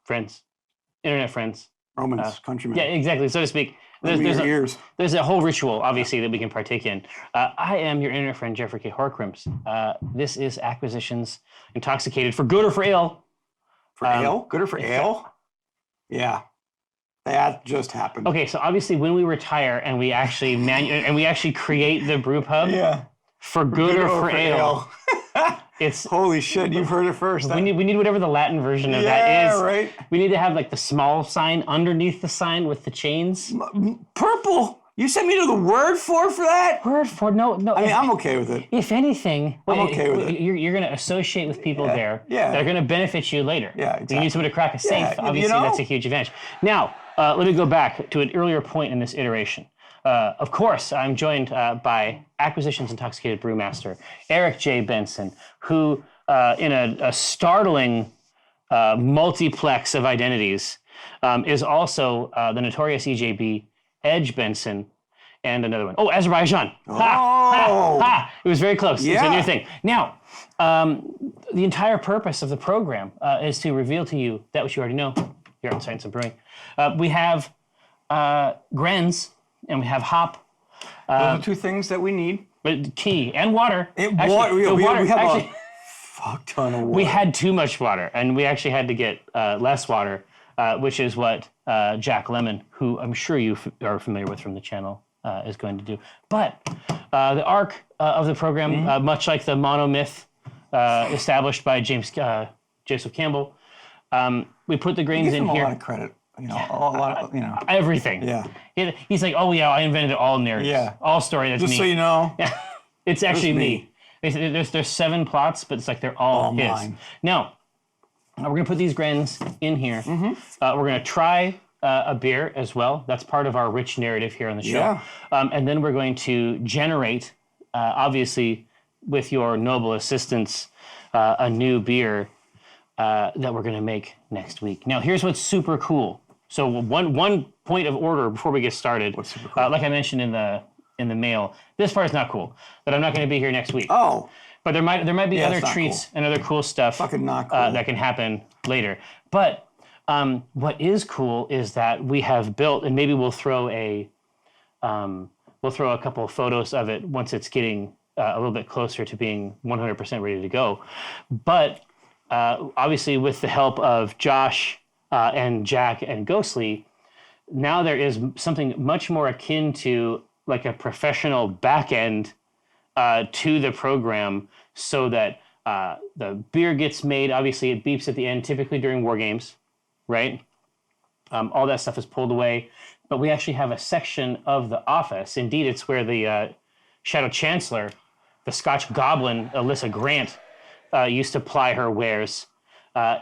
friends, internet friends. Romans, countrymen. Yeah, exactly, so to speak. There's a whole ritual, obviously, that we can partake in. I am your internet friend, Jeffrey K. Horkrims. This is Acquisitions Intoxicated, for good or for ill. For ale? Good or for ale? Yeah. That just happened. Okay, so obviously when we retire and we actually create the brew pub, for good or for ale. It's holy shit, you've heard it first. We need whatever the Latin version of that is. Right. We need to have like the small sign underneath the sign with the chains. Purple. You sent me to the word for that? Word for no. I mean, I'm okay with it. If anything, I'm okay with it. You're going to associate with people there. Yeah. They're going to benefit you later. Yeah, exactly. You need someone to crack a safe. Obviously, that's a huge advantage. Now, let me go back to an earlier point in this iteration. Of course, I'm joined by Acquisitions Intoxicated Brewmaster Eric J. Benson, who, in a startling multiplex of identities, is also the notorious EJB Edge Benson, and another one. Oh, Azerbaijan. Oh. Ha! It was very close. Yeah. It's a new thing. Now, the entire purpose of the program is to reveal to you that which you already know here on Science of Brewing. We have grains, and we have hop. Those are two things that we need. But key, and water. We have a fuck ton of water. We had too much water, and we actually had to get less water, which is what Jack Lemmon, who I'm sure you are familiar with from the channel, is going to do. But the arc of the program, much like the monomyth established by Joseph Campbell, we put the grains in here. A lot of credit. You know, a lot of, everything. Yeah. He's like, oh yeah, I invented all narratives. Yeah. All story. That's Just me. so you know. Yeah. It's actually me. There's 7 plots, but it's like they're all his. Mine. Now, we're gonna put these grains in here. We're gonna try a beer as well. That's part of our rich narrative here on the show. Yeah. And then we're going to generate, obviously, with your noble assistance, a new beer that we're going to make next week. Now, here's what's super cool. So one point of order before we get started. What's super cool? Like I mentioned in the mail, this part is not cool. That I'm not going to be here next week. Oh. But there might be other treats and other cool stuff Fucking not cool. that can happen later. But what is cool is that we have built, and maybe we'll throw a couple of photos of it once it's getting a little bit closer to being 100% ready to go. But obviously, with the help of Josh and Jack and Ghostly, now there is something much more akin to like a professional back end to the program, so that the beer gets made. Obviously, it beeps at the end, typically during war games, right? All that stuff is pulled away, but we actually have a section of the office. Indeed, it's where the Shadow Chancellor, the Scotch Goblin, Alyssa Grant, used to ply her wares.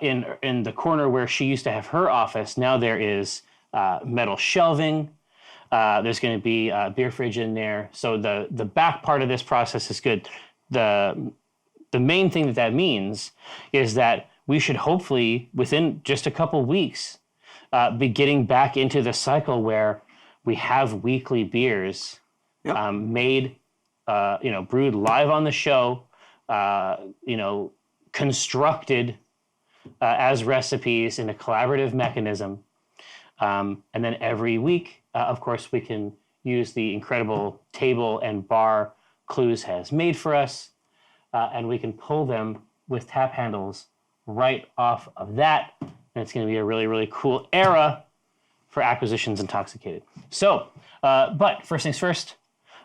In the corner where she used to have her office, now there is metal shelving. There's going to be a beer fridge in there. So the back part of this process is good. The main thing that means is that we should hopefully, within just a couple weeks, be getting back into the cycle where we have weekly beers made, brewed live on the show, constructed as recipes in a collaborative mechanism. And then every week, of course, we can use the incredible table and bar Clues has made for us, and we can pull them with tap handles right off of that. And it's going to be a really, really cool era for Acquisitions Intoxicated. So, but first things first,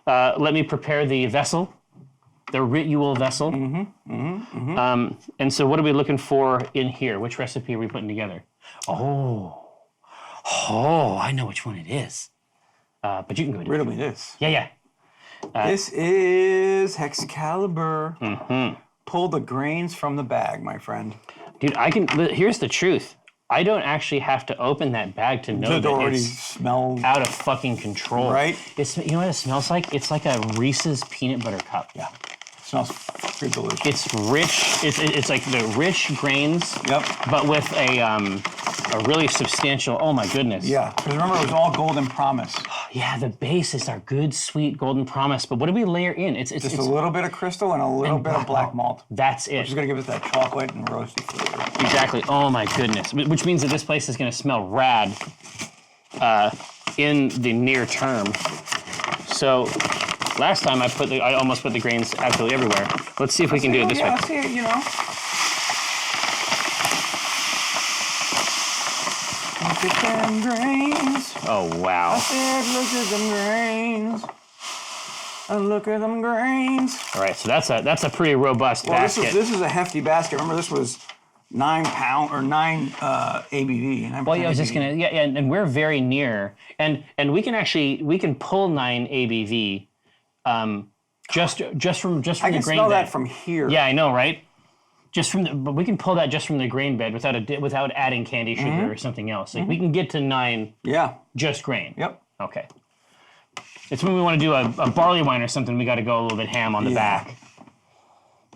let me prepare the vessel, the ritual vessel. And so what are we looking for in here? Which recipe are we putting together? Oh, I know which one it is. But you can go ahead. Riddle me this. Yeah. This is Excalibur. Pull the grains from the bag, my friend. Dude, here's the truth. I don't actually have to open that bag to know that it's out of fucking control. Right? You know what it smells like? It's like a Reese's peanut butter cup. Yeah. It smells fucking delicious. It's rich. It's like the rich grains. Yep. But with a really substantial. Oh my goodness. Yeah. Because remember, it was all golden promise. Yeah, the base is our good, sweet golden promise. But what do we layer in? It's a little bit of crystal and a little bit of black malt. That's it. Which is going to give us that chocolate and roasty flavor. Exactly. Oh my goodness. Which means that this place is going to smell rad in the near term. So last time I almost put the grains absolutely everywhere. Let's see if we can do it this way. Let's see it, you know. Look at them grains. Oh, wow. I said, look at them grains. Look at them grains. All right, so that's a pretty robust basket. This is a hefty basket. Remember, this was 9 pound or 9 ABV. Well, yeah, I was just gonna and we're very near, and we can pull 9 ABV, just from the grain bed. I can smell that from here. Yeah, I know, right? But we can pull that just from the grain bed without adding candy sugar or something else. Like we can get to 9. Yeah. Just grain. Yep. Okay. It's when we want to do a barley wine or something. We got to go a little bit ham on the back.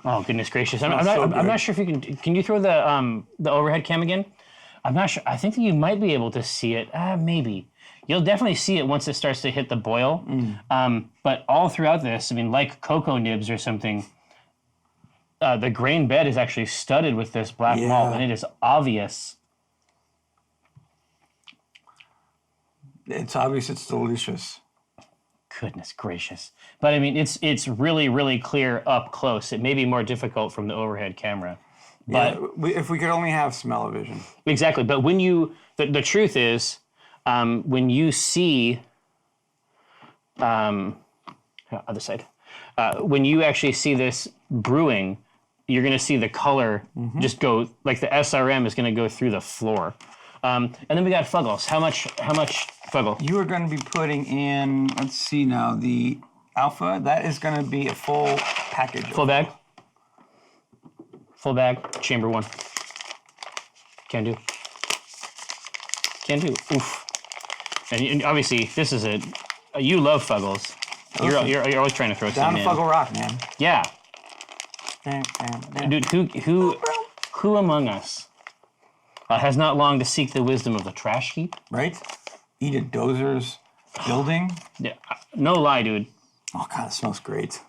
Oh goodness gracious! I'm not sure if you can. Can you throw the overhead cam again? I'm not sure. I think that you might be able to see it. Maybe. You'll definitely see it once it starts to hit the boil. But all throughout this, I mean, like cocoa nibs or something. The grain bed is actually studded with this black malt, and it is obvious. It's obvious. It's delicious. Goodness gracious! But I mean, it's really, really clear up close. It may be more difficult from the overhead camera, but if we could only have smell-o-vision. Exactly. But when the truth is, when you see, other side, when you actually see this brewing. You're going to see the color just go, like the SRM is going to go through the floor. And then we got Fuggles. How much Fuggle? You are going to be putting in, let's see now, the Alpha. That is going to be a full package. Full bag? Full bag, chamber 1. Can do. Oof. And obviously, this is you love Fuggles. You're always trying to throw some in. Down to Fuggle Rock, man. Yeah. Dude, who among us has not longed to seek the wisdom of the trash heap? Right? Eat a Dozer's building. Yeah, no lie, dude. Oh God, it smells great.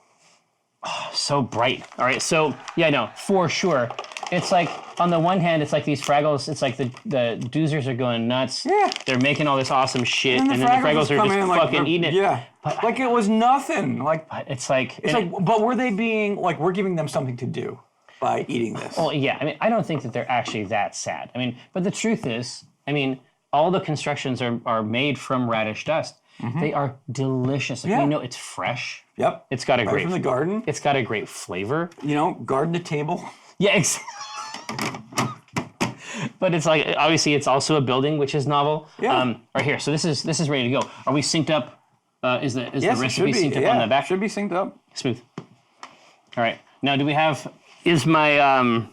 Oh, so bright. All right, so yeah, no, for sure. It's like on the one hand, it's like these Fraggles. It's like the doozers are going nuts. Yeah. They're making all this awesome shit, and then the Fraggles are just fucking eating it. Yeah. But like it was nothing. Like it's like. But were they being like we're giving them something to do by eating this? Well, yeah. I mean, I don't think that they're actually that sad. I mean, but the truth is, I mean, all the constructions are made from radish dust. They are delicious. Like, we know it's fresh. Yep. It's got a great from the garden. It's got a great flavor. You know, garden to table. Yeah. But it's like obviously it's also a building, which is novel. Yeah. Right here. So this is ready to go. Are we synced up? Is the recipe synced up on the back? Should be synced up. Smooth. All right. Now, do we have? Is my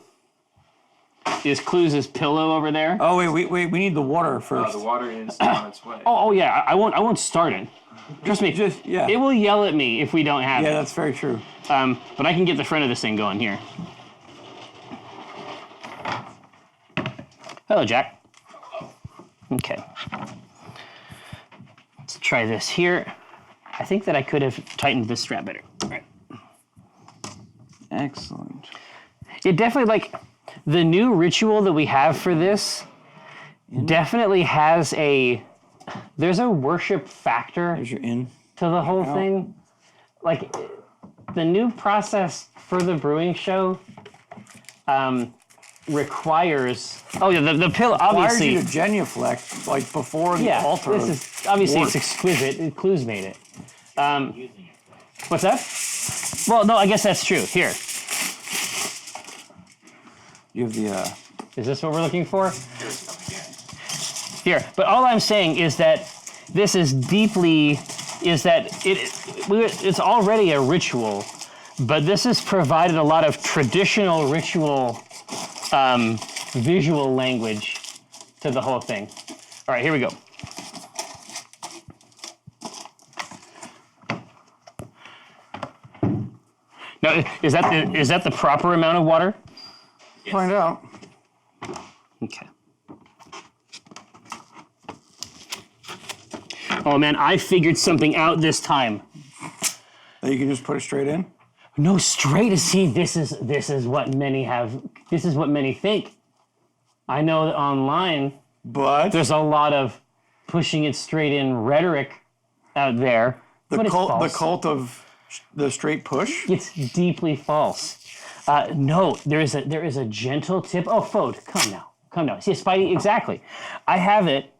is Clues' pillow over there? Oh wait. We need the water first. The water is on its way. Oh yeah. I won't start it. Trust me. It will yell at me if we don't have it. Yeah, that's very true. But I can get the front of this thing going here. Hello, Jack. Okay. Let's try this here. I think that I could have tightened this strap better. All right. Excellent. It definitely, like, the new ritual that we have for this definitely has there's a worship factor There's your in. to the whole thing. Like, the new process for the brewing show requires the pill obviously requires you to genuflect like before the altar. This is obviously it's exquisite. Clues made it. What's that? Well, no, I guess that's true. Here. You have the. Is this what we're looking for? Here, but all I'm saying is that this is it's already a ritual, but this has provided a lot of traditional ritual. Visual language to the whole thing. All right, here we go. Now, is that the proper amount of water? Yes. Find out. Okay. Oh man, I figured something out this time. That you can just put it straight in? No, straight to see. This is what many have. This is what many think. I know that online, But there's a lot of pushing it straight in rhetoric out there. the but it's cult, false. the cult of the straight push. It's deeply false. No, there is a gentle tip. Oh, Fode, come now. See, Spidey, exactly. I have it.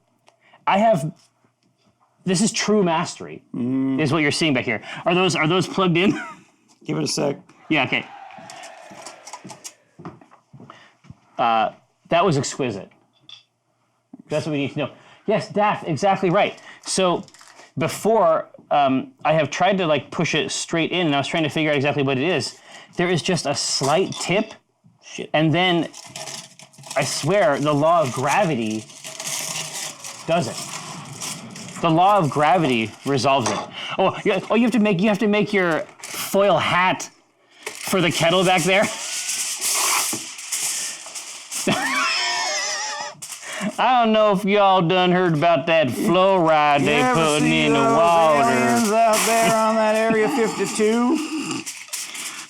This is true mastery. Is what you're seeing back here. Are those plugged in? Give it a sec. Yeah. Okay. That was exquisite. That's what we need to know. Yes, Daff, exactly right. So before, I have tried to like push it straight in, and I was trying to figure out exactly what it is. There is just a slight tip, and then I swear the law of gravity does it. The law of gravity resolves it. Oh, yeah, you have to make your foil hat for the kettle back there. I don't know if y'all done heard about that flow ride they putting in the water. Aliens out there on that Area 52?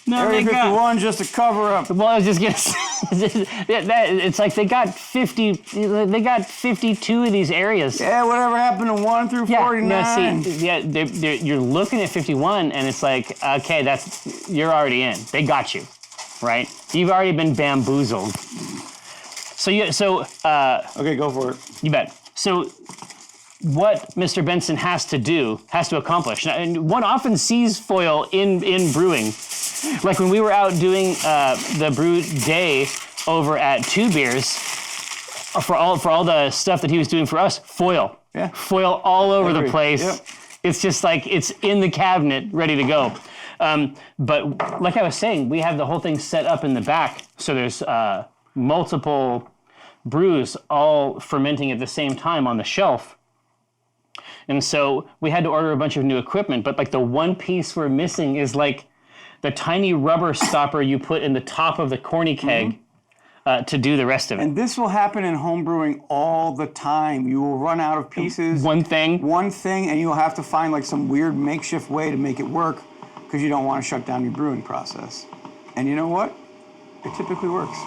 No, Area they 51 just to cover up. Well, I was just gonna say, it's like they got 52 of these areas. Yeah, whatever happened to 1 through 49? No, see, you're looking at 51, and it's like, okay, you're already in. They got you, right? You've already been bamboozled. Okay, go for it. You bet. So, what Mr. Benson has to accomplish, and one often sees foil in brewing. Like when we were out doing the brew day over at Two Beers, for all the stuff that he was doing for us, foil. Yeah. Foil all over the place. Yep. It's just like it's in the cabinet, ready to go. But like I was saying, we have the whole thing set up in the back, so there's multiple brews all fermenting at the same time on the shelf. And so we had to order a bunch of new equipment, but like the one piece we're missing is like the tiny rubber stopper you put in the top of the corny keg to do the rest of it. And this will happen in home brewing all the time. You will run out of pieces. One thing, and you'll have to find like some weird makeshift way to make it work because you don't want to shut down your brewing process. And you know what? It typically works.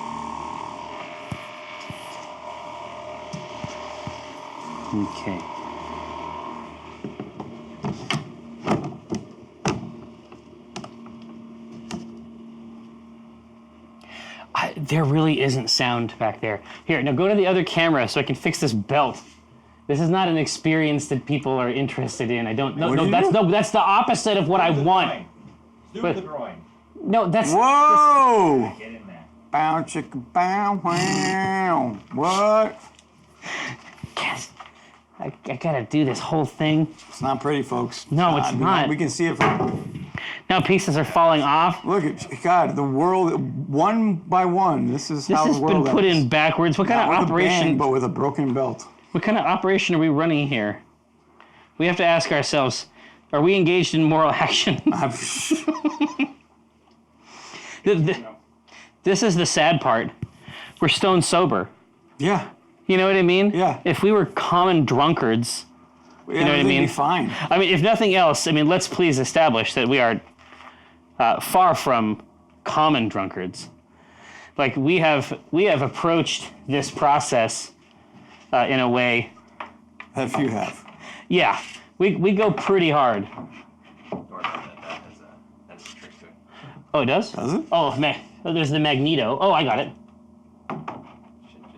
Okay. There really isn't sound back there. Here, now go to the other camera so I can fix this belt. This is not an experience that people are interested in. I don't. That's the opposite of what I want. Do the groin. No, that's. Whoa! Get in there. Bow chicka bow wow. What? Yes. I gotta do this whole thing. It's not pretty, folks. No, it's not. We can see it from. Now pieces are falling off. Look at God, the world one by one. This is how the This world has been put ends. in backwards. What kind Not of with a operation? bang, but with a broken belt. What kind of operation are we running here? We have to ask ourselves: are we engaged in moral action? This is the sad part. We're stone sober. Yeah. You know what I mean? Yeah. If we were common drunkards, You know what I mean? Be fine. I mean, if nothing else, I mean, let's please establish that we are far from common drunkards. Like we have approached this process in a way. That few have. Yeah, we go pretty hard. That's a trick to it. Oh, it does? Does it? Oh, man. Oh, there's the magneto. Oh, I got it. Should just.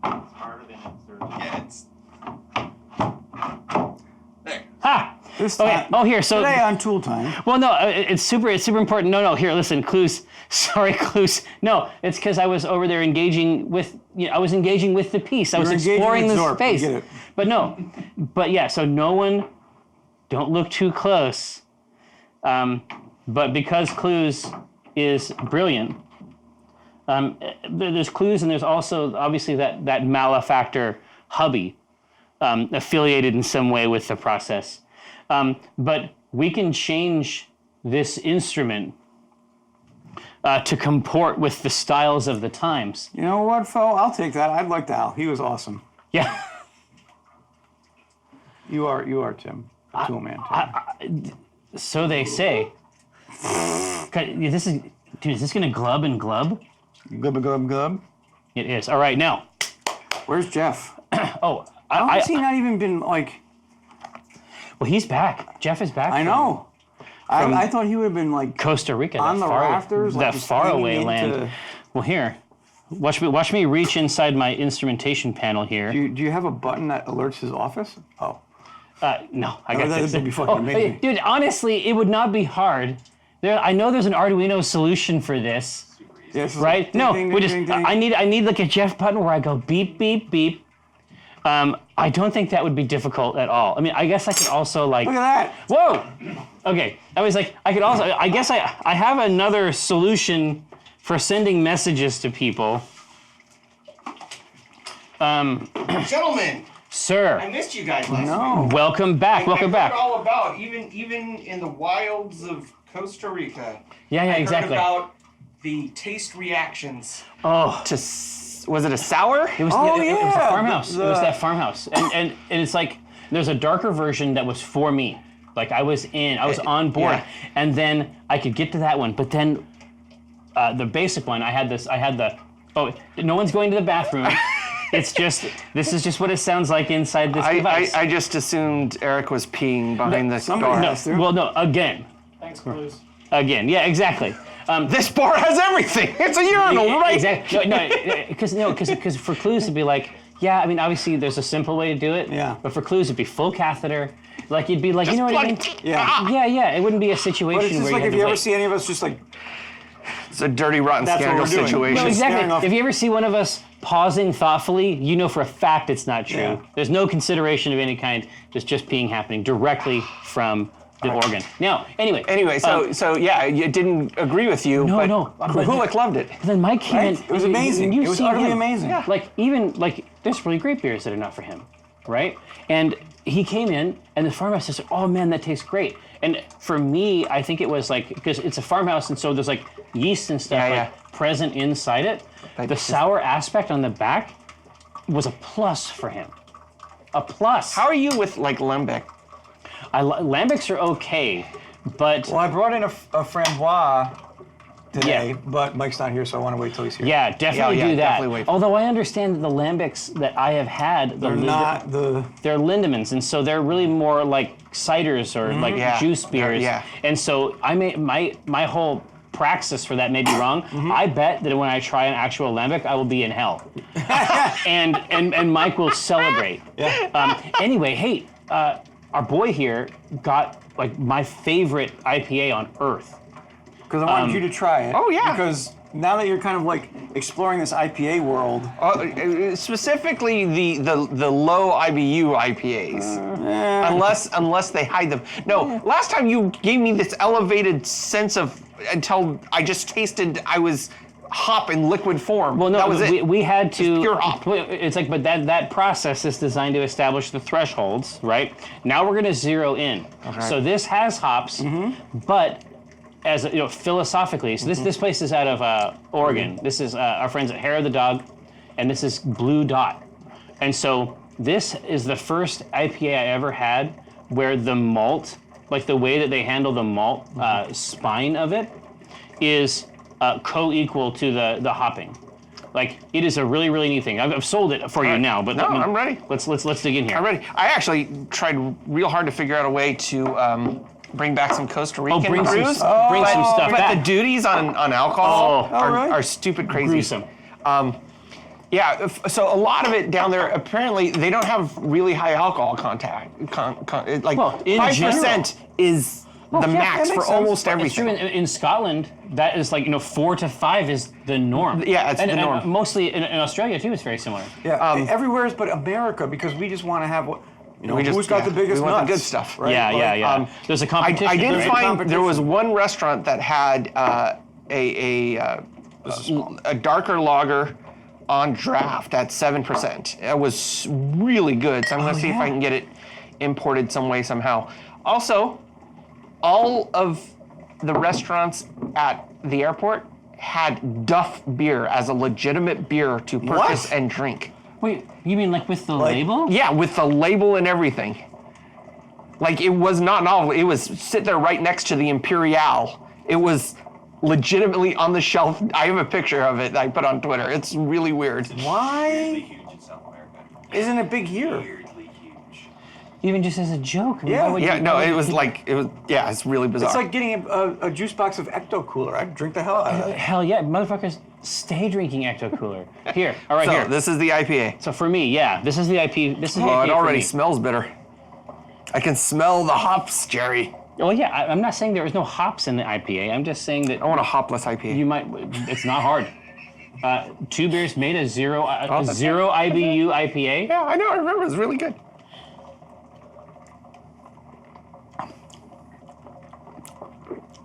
It's harder than it sort of. Yeah, it's. There. Ha! This Okay. time. Oh, here. So Today on Tool Time. well, no, it's super important. No, here, listen, Clues. Sorry, Clues. No, it's because I was over there engaging with. I was engaging with the piece. I was engaging exploring with the Zorp, space. we get it. But yeah. So no one, don't look too close. But because Clues is brilliant, there's Clues and there's also obviously that malefactor hubby affiliated in some way with the process. But we can change this instrument to comport with the styles of the times. You know what, Fo? I'll take that. I'd like Al. He was awesome. Yeah. You are Tim. Tool man. So they say. This is, dude. Is this gonna glub and glub? Glub, glub, glub. It is. All right, now. Where's Jeff? Oh, How has he not even been like? Well, he's back. Jeff is back. I know. I thought he would have been like Costa Rica, on that the rafters, like that just faraway hanging land. into- Well, here, watch me reach inside my instrumentation panel here. Do you have a button that alerts his office? Oh. No, I got that this. would be fucking amazing. Dude, honestly, it would not be hard. I know there's an Arduino solution for this, Yes. right? Ding, No, ding, we ding, just. ding, ding. I need like a Jeff button where I go beep beep beep. I don't think that would be difficult at all. I mean, I guess I could also like. Look at that. Whoa. Okay, I was like, I could also. I guess I have another solution for sending messages to people. Gentlemen, Sir, I missed you guys last No. week. welcome back. Welcome I back. heard all about even in the wilds of Costa Rica. Yeah, I exactly. heard about the taste reactions. Oh, Was it a sour? it was. Oh, it was the yeah, farmhouse. It was that farmhouse, and it's like there's a darker version that was for me. Like I was on board, yeah. and then I could get to that one, but then the basic one, I had the. Oh, no one's going to the bathroom. This is just what it sounds like inside this device. I just assumed Eric was peeing behind the somebody bar. has to. Well, no, again. Thanks, Blues. Again, yeah, exactly. This bar has everything. It's a urinal, right? Exactly. Because for clues it'd be like, yeah, I mean, obviously there's a simple way to do it. Yeah. But for clues it'd be full catheter. Like you'd be like, you know what I mean? Yeah. Yeah. It wouldn't be a situation But it's just where like you if had you to ever wait. see any of us just like It's a dirty, rotten That's what scandal we're doing. situation. No, staring exactly. off- If you ever see one of us pausing thoughtfully, you know for a fact it's not true. Yeah. There's no consideration of any kind. There's just peeing happening directly from the organ. Now, anyway. Anyway, so yeah, it didn't agree with you, No, but no, but- Kulik loved it. Then Mike came in. Right? It was amazing. You It was see utterly him. amazing. Yeah. Like there's really great beers that are not for him, right? And he came in, and the farmhouse said, "Oh man, that tastes great." And for me, I think it was like because it's a farmhouse, and so there's like yeast and stuff Yeah, present inside it. Like The just- sour aspect on the back was a plus for him. A plus. How are you with like lembic? Lambics are okay, but Well, I brought in a framboise today, Yeah. but Mike's not here, so I want to wait till he's here. yeah, definitely Yeah, do that. definitely wait. Although I understand that the lambics that I have had, They're not the. they're Lindemans, and so they're really more like ciders or like Yeah. juice beers. Yeah. And so I may my whole praxis for that may be wrong. I bet that when I try an actual lambic, I will be in hell, and Mike will celebrate. Anyway, hey, our boy here got like my favorite IPA on earth. Because I wanted you to try it. Oh, yeah. Because now that you're kind of like exploring this IPA world, Specifically the low IBU IPAs, unless they hide them. No, last time you gave me this elevated sense of until I just tasted I was hop in liquid form. Well, no, that was it. we had to. Just pure hop. It's like, but that process is designed to establish the thresholds, right? Now we're going to zero in. So this has hops, but as philosophically, so this place is out of Oregon. This is our friends at Hair of the Dog, and this is Blue Dot. And so this is the first IPA I ever had where the malt, like the way that they handle the malt spine of it, is co-equal to the hopping. Like it is a really, really neat thing. I've sold it for you now, but No, I'm ready. Let's dig in here. I'm ready. I actually tried real hard to figure out a way to bring back some Costa Rican bring some brews. stuff but back. the duties on alcohol really? are stupid crazy. Gruesome. Yeah, so a lot of it down there, apparently they don't have really high alcohol content. Like Well, in 5% is the yeah, max that for makes sense. almost It's true. everything. In Scotland, that is like 4 to 5 is the norm. Yeah, it's and, the and norm. mostly in Australia too, it's very similar. yeah, everywhere but America, because we just want to have what, We just- who's got the yeah, biggest we want the nuts, good stuff. right? Yeah, Like, yeah. There's a competition. I did right? find there was one restaurant that had a darker lager on draft at 7%. It was really good, so I'm going to see if I can get it imported some way somehow. Also, all of the restaurants at the airport had Duff beer as a legitimate beer to purchase What? and drink. Wait, you mean like with the label? Yeah, with the label and everything. Like, it was not novel. It was sit there right next to the Imperial. It was legitimately on the shelf. I have a picture of it that I put on Twitter. It's really weird. Why Huge in South America. isn't it big here? Weirdly huge. Even just as a joke. I mean, Yeah. why would Yeah, you- no, why would it you was think- like, it's really bizarre. It's like getting a juice box of Ecto Cooler. I'd drink the hell out of it. Hell yeah, motherfuckers, stay drinking Ecto Cooler. Here, all right, so here. this is the IPA. So for me, yeah, this is the IP. This is the Oh, IPA it for already me. smells bitter. I can smell the hops, Jerry. Oh yeah, I'm not saying there is no hops in the IPA. I'm just saying that I want a hopless IPA. you might. It's not hard. 2 beers made a zero that's zero IBU IPA. Yeah, I know. I remember. It's really good.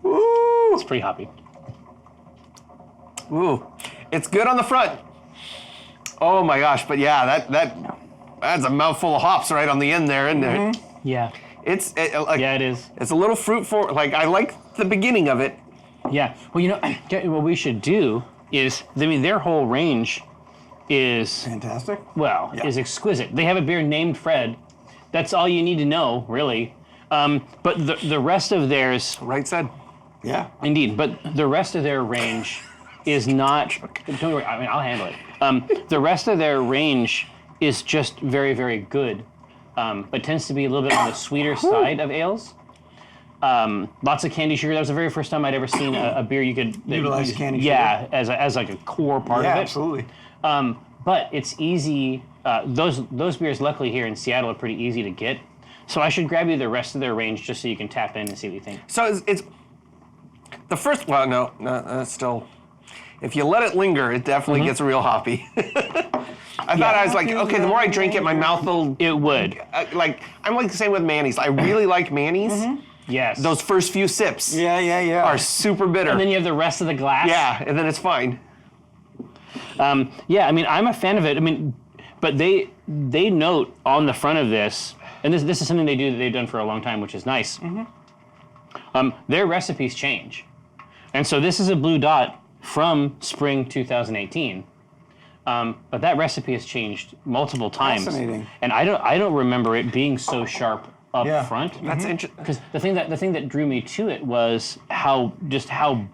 Ooh, It's pretty hoppy. ooh, it's good on the front. Oh my gosh! But yeah, that's a mouthful of hops right on the end there, isn't it? Yeah. Like, Yeah, it is. It's a little fruit for. Like, I like the beginning of it. Yeah. Well, you know, what we should do is, I mean, their whole range is, Fantastic. well, Yeah. is exquisite. They have a beer named Fred. That's all you need to know, really. But the rest of theirs, Right said. Yeah. indeed, but the rest of their range is not, don't worry, I mean, I'll handle it. The rest of their range is just very, very good, but tends to be a little bit on the sweeter side of ales. Lots of candy sugar. That was the very first time I'd ever seen a beer you could Utilize candy sugar. Yeah, as like a core part Yeah, of it. absolutely. But it's easy. Those beers, luckily here in Seattle, are pretty easy to get. So I should grab you the rest of their range just so you can tap in and see what you think. So it's the first. Well, no, that's still. If you let it linger, it definitely gets real hoppy. I thought I was like, okay, the more I drink it, my mouth will. It would. Like, I'm like the same with mayonnaise. I really like mayonnaise. Yes. Those first few sips Yeah. are super bitter. And then you have the rest of the glass. yeah, and then it's fine. Yeah, I mean, I'm a fan of it. I mean, but they note on the front of this, and this is something they do that they've done for a long time, which is nice. Their recipes change, and so this is a blue dot from spring 2018. But that recipe has changed multiple times. Fascinating. And I don't remember it being so sharp up Yeah. front. That's interesting. Because the thing that drew me to it was how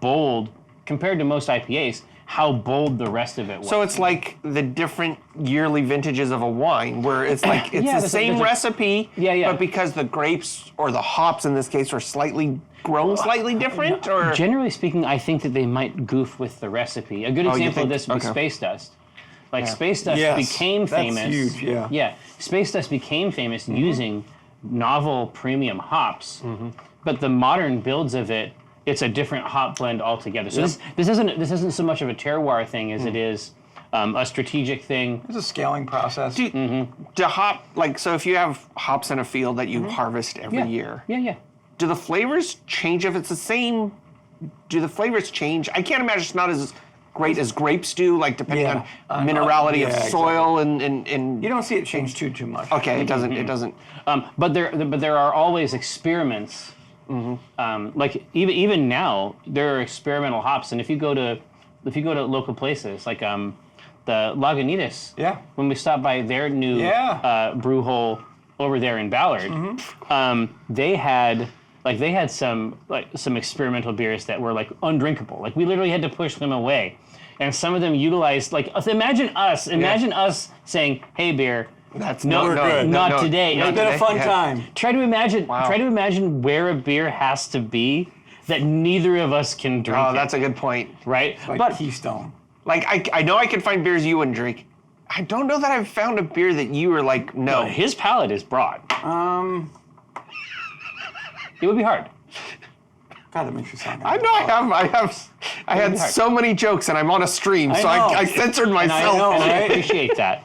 bold, compared to most IPAs, how bold the rest of it was. So it's like the different yearly vintages of a wine, where it's like it's Yeah, the there's same a- recipe, Yeah. but because the grapes or the hops in this case are slightly grown slightly different, or Generally speaking, I think that they might goof with the recipe. A good you example of think? this would be Okay. Space Dust. Like Space Dust Yes, became that's famous. huge, yeah. Yeah, Space Dust became famous using novel premium hops, but the modern builds of it, it's a different hop blend altogether. So this isn't so much of a terroir thing as it is a strategic thing. It's a scaling process. do hop like so if you have hops in a field that you harvest every year, Yeah. do the flavors change if it's the same? Do the flavors change? I can't imagine it's not as great as grapes do, like depending Yeah. on minerality of yeah, soil and You don't see it change too much. okay, it doesn't. But there are always experiments. Like even now, there are experimental hops, and if you go to local places like the Lagunitas, Yeah. when we stopped by their new Yeah. brew hole over there in Ballard, they had some experimental beers that were like undrinkable. Like we literally had to push them away, and some of them utilized like imagine us saying, "Hey, beer." That's No, we're good. not today. It's been a fun Yeah. time. Try to imagine where a beer has to be that neither of us can drink. Oh, that's a good point. right. Like But Keystone. Like I know I could find beers you wouldn't drink. I don't know that I've found a beer that you were like, no. his palate is broad. It would be hard. God, that makes you sound. I know I had hard. so many jokes and I'm on a stream, so know. I censored myself. know, And I right? appreciate that.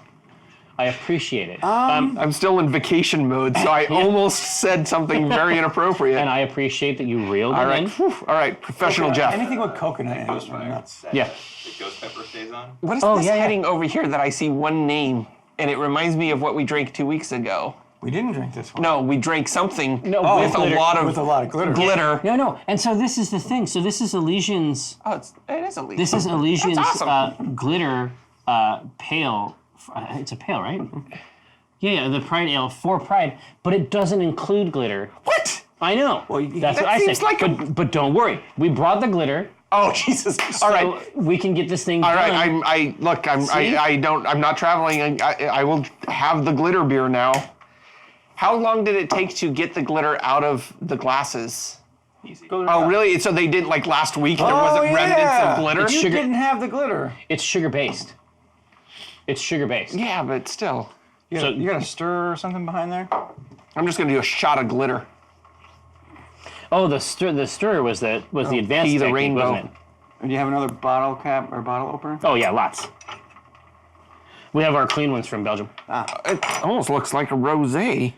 I appreciate it. I'm still in vacation mode, so I almost said something very inappropriate. And I appreciate that you reeled all it right, in. whew, all right, professional Jeff. Anything with coconut in it is nuts. Yeah. The ghost pepper stays on. What is Oh, this yeah, yeah. heading over here that I see one name, and it reminds me of what we drank 2 weeks ago? We didn't drink this one. No, we drank something No, with with a lot with a lot of glitter. glitter. No. And so this is the thing. So this is Elysian's. Oh, it is a leaf. This is Elysian's That's awesome. glitter pale. It's a pale, right? Yeah, the Pride Ale for Pride, but it doesn't include glitter. What? I know. Well, That's that what I seems said. like but don't worry. We brought the glitter. Oh Jesus! All right. So we can get this thing All done. right, I'm not traveling. I will have the glitter beer now. How long did it take to get the glitter out of the glasses? Oh, really? So they did like last week. There wasn't remnants of glitter. You sugar- didn't have the glitter. It's sugar-based. It's sugar-based. Yeah, but still, You got a stir or something behind there? I'm just gonna do a shot of glitter. Oh, the stirrer was the advanced the technique, rainbow. wasn't it? Do you have another bottle cap or bottle opener? Oh yeah, lots. We have our clean ones from Belgium. It almost looks like a rosé.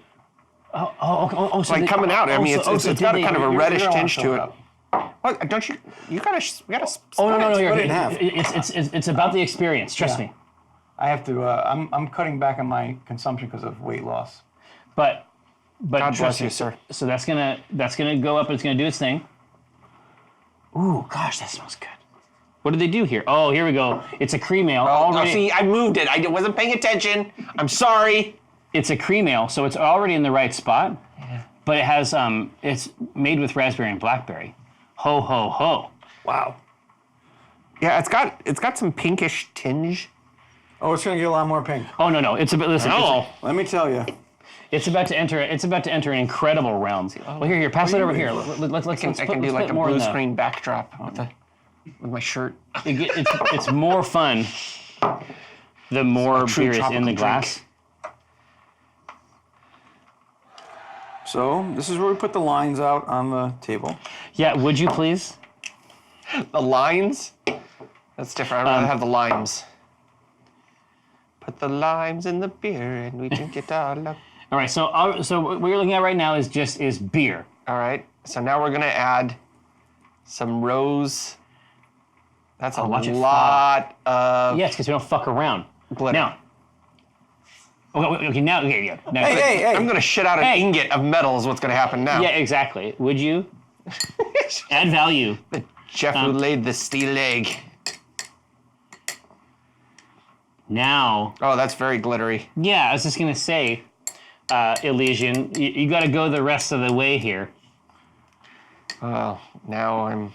Oh, so Like coming out. I mean, it's got a kind of a reddish you're tinge to gonna it. wanna What? Don't you? You gotta. Oh no, here. split it in half. It's about the experience. Trust me. I have to. I'm cutting back on my consumption because of weight loss. But God trust bless me, you, sir. So that's gonna go up. It's gonna do its thing. Ooh, gosh, that smells good. What did they do here? Oh, here we go. It's a cream ale. Already, See, I moved it. I wasn't paying attention. I'm sorry. it's a cream ale, so it's already in the right spot. Yeah. But it has it's made with raspberry and blackberry. Ho ho ho. Wow. Yeah, it's got some pinkish tinge. Oh, it's gonna get a lot more pink. Oh no, it's a bit. Listen, No. Let me tell you. it's about to enter. It's about to enter an incredible realm. Well, here, pass it over here. Let's I can do like a more in blue the- screen backdrop with my shirt. It's more fun the more true beer is in tropical the drink. glass. So this is where we put the lines out on the table. Yeah, would you please? The lines? That's different. I'd rather have the limes. Put the limes in the beer and we drink it all up. All right, so what we're looking at right now is beer. All right. So now we're gonna add some rose. That's a watch it lot of Yes, because we don't fuck around. glitter. Now. Okay, now. Okay, yeah. Now, Hey. I'm gonna shit out an Hey. ingot of metal is what's gonna happen now. Yeah, exactly. Would you add value? The chef who laid the steel egg. Now, Oh, that's very glittery. yeah, I was just gonna say, Elysian, you got to go the rest of the way here. Well, now I'm.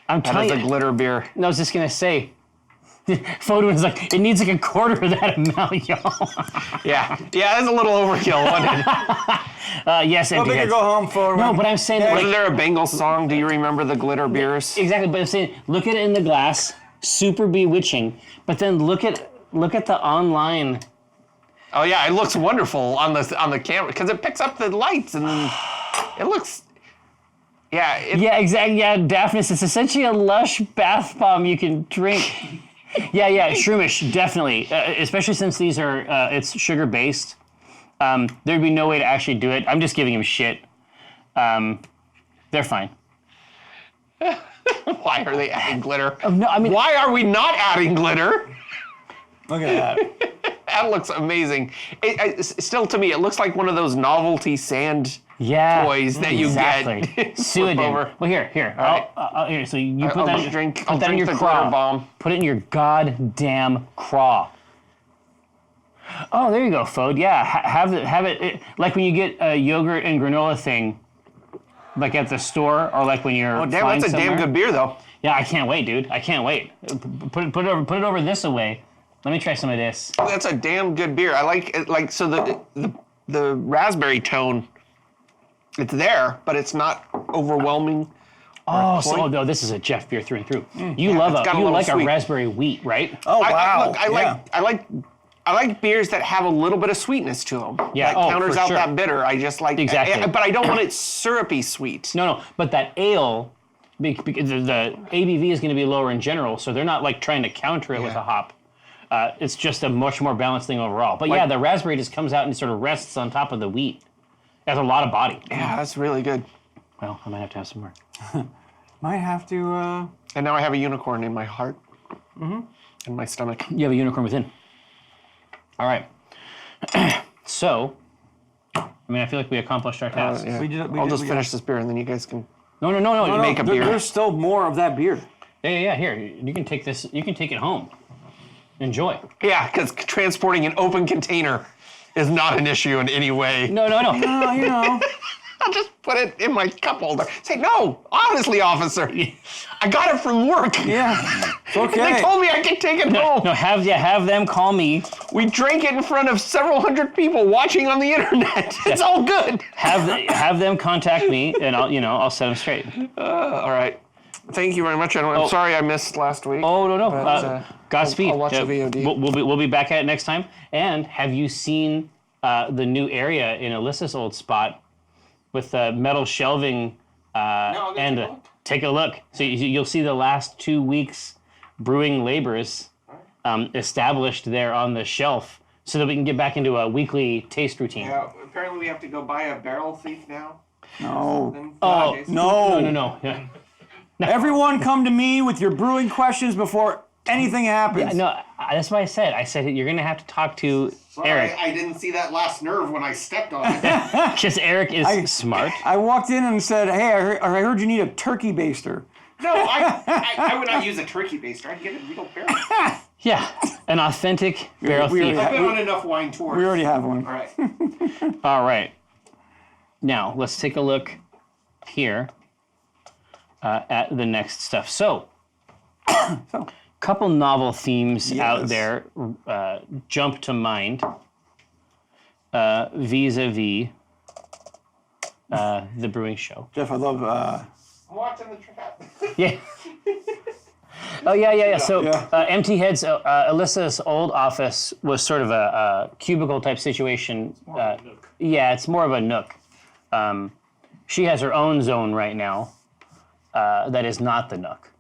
I'm That telling is a you. glitter beer. No, I was just gonna say. Photo is like it needs like a quarter of that amount, y'all. Yeah, that's a little overkill, wasn't it? Yes, Go empty big or heads. go home, Foreman. No, but I'm saying Yeah, like Wasn't there a Bengals song? Do you remember the glitter beers? exactly. But I'm saying look at it in the glass, super bewitching. But then look at the online. Oh yeah, it looks wonderful on the camera because it picks up the lights and then it looks. Yeah. Yeah, exactly. Yeah, Daphnis. It's essentially a lush bath bomb you can drink. Yeah, Shroomish, definitely. Especially since these are, it's sugar based. There'd be no way to actually do it. I'm just giving him shit. They're fine. Why are they adding glitter? No, I mean, Why are we not adding glitter? Look at that. That looks amazing. Still, to me, it looks like one of those novelty sand toys that you exactly. get. Suited. over. Well, here. Here, so you put I'll that. drink- Put I'll that in drink your the craw. glitter bomb. Put it in your goddamn craw. Oh, there you go, Fode. Yeah, have it like when you get a yogurt and granola thing, like at the store, or like when you're. Oh, damn, flying that's a damn somewhere. good beer, though. Yeah, I can't wait, dude. I can't wait. Put it over this away. Let me try some of this. That's a damn good beer. I like it. Like so, the raspberry tone. It's there, but it's not overwhelming. Oh, point. no, this is a Jeff beer through and through. You yeah, love it's got a you little like sweet. a raspberry wheat, right? Oh wow. I like beers that have a little bit of sweetness to them. Yeah, that counters for out sure. that bitter. I just like Exactly. but I don't want it syrupy sweet. No, but that ale, because the ABV is going to be lower in general, so they're not like trying to counter it with a hop. It's just a much more balanced thing overall. But yeah, the raspberry just comes out and sort of rests on top of the wheat. It has a lot of body. Yeah, that's really good. Well, I might have to have some more. Might have to. And now I have a unicorn in my heart. In my stomach. You have a unicorn within. All right. So, I mean, I feel like we accomplished our task. Yeah. We I'll did- just we finish this beer and then you guys can. No. No, make a beer. There's still more of that beer. Yeah. Here, you can take this. You can take it home. Enjoy. Yeah, because transporting an open container is not an issue in any way. No. No, you know. I'll just put it in my cup holder. Say, no, honestly, officer, I got it from work. Yeah, it's okay. They told me I could take it home. No, have them call me. We drank it in front of several hundred people watching on the internet. It's all good. Have them contact me, and I'll set them straight. All right. Thank you very much. I'm sorry I missed last week. Oh no. But, Godspeed. I'll watch the VOD. We'll be back at it next time. And have you seen the new area in Alyssa's old spot with the metal shelving? And take a look. So you'll see the last 2 weeks brewing labors established there on the shelf, so that we can get back into a weekly taste routine. Yeah, apparently we have to go buy a barrel thief now. No. Oh, No. Yeah. Everyone come to me with your brewing questions before anything happens. No, that's what I said. I said you're going to have to talk to Sorry, Eric. I didn't see that last nerve when I stepped on it. Because Eric is smart. I walked in and said, hey, I heard you need a turkey baster. No, I would not use a turkey baster. I'd get a real barrel. Yeah, an authentic barrel we thief. I've been on enough wine tours. We already have one. All right. All right. Now, let's take a look here at the next stuff. So, couple novel themes out there jump to mind vis-a-vis the brewing show. Jeff, I love... I'm watching the trap. Yeah. Oh, yeah. So, Empty Heads, Alyssa's old office was sort of a cubicle type situation. Yeah, it's more of a nook. She has her own zone right now that is not the nook.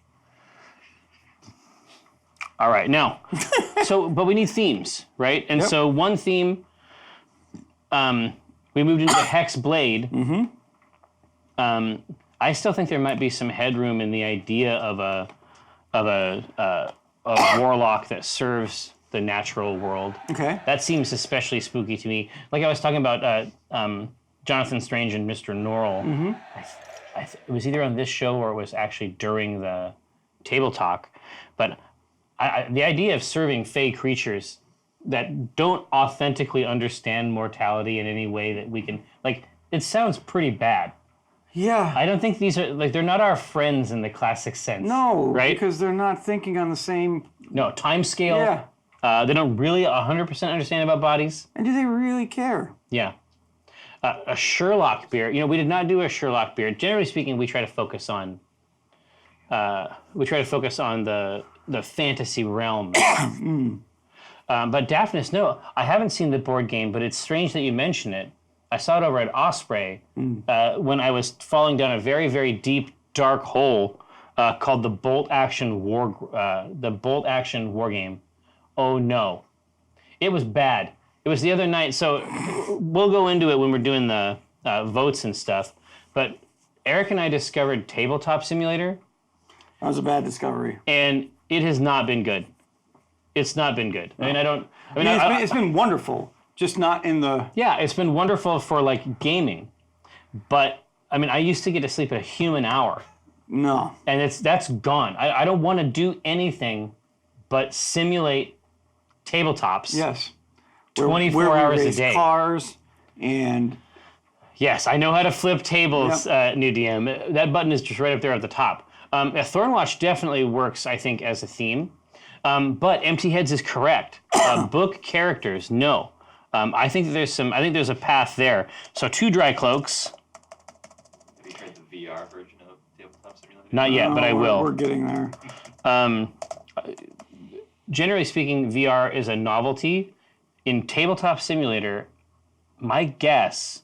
All right, now, but we need themes, right? And so one theme, we moved into Hex Blade. Mm-hmm. I still think there might be some headroom in the idea of a warlock that serves the natural world. Okay. That seems especially spooky to me. Like I was talking about Jonathan Strange and Mr. Norrell. Mm-hmm. It was either on this show or it was actually during the table talk. But the idea of serving fey creatures that don't authentically understand mortality in any way that we can, it sounds pretty bad. Yeah. I don't think these are, they're not our friends in the classic sense. No, right? because they're not thinking on the same... No, time scale. Yeah. They don't really 100% understand about bodies. And do they really care? Yeah. A Sherlock beer. We did not do a Sherlock beer. Generally speaking, we try to focus on the fantasy realm. But Daphnis, no, I haven't seen the board game, but it's strange that you mention it. I saw it over at Osprey when I was falling down a very, very deep, dark hole called the Bolt Action War Game. Oh no, it was bad. It was the other night, so we'll go into it when we're doing the votes and stuff. But Eric and I discovered Tabletop Simulator. That was a bad discovery. And it has not been good. It's not been good. I mean, it's been wonderful, just not in the... Yeah, it's been wonderful for gaming. But, I mean, I used to get to sleep a human hour. No. And that's gone. I don't want to do anything but simulate tabletops. Yes. 24 hours a day. Cars and... Yes, I know how to flip tables, new DM. That button is just right up there at the top. Thornwatch definitely works, I think, as a theme. But Empty Heads is correct. Book characters, no. I think there's a path there. So 2 dry cloaks. Have you tried the VR version of Tabletop Simulator? Not yet, but I will. We're getting there. Generally speaking, VR is a novelty. In Tabletop Simulator, my guess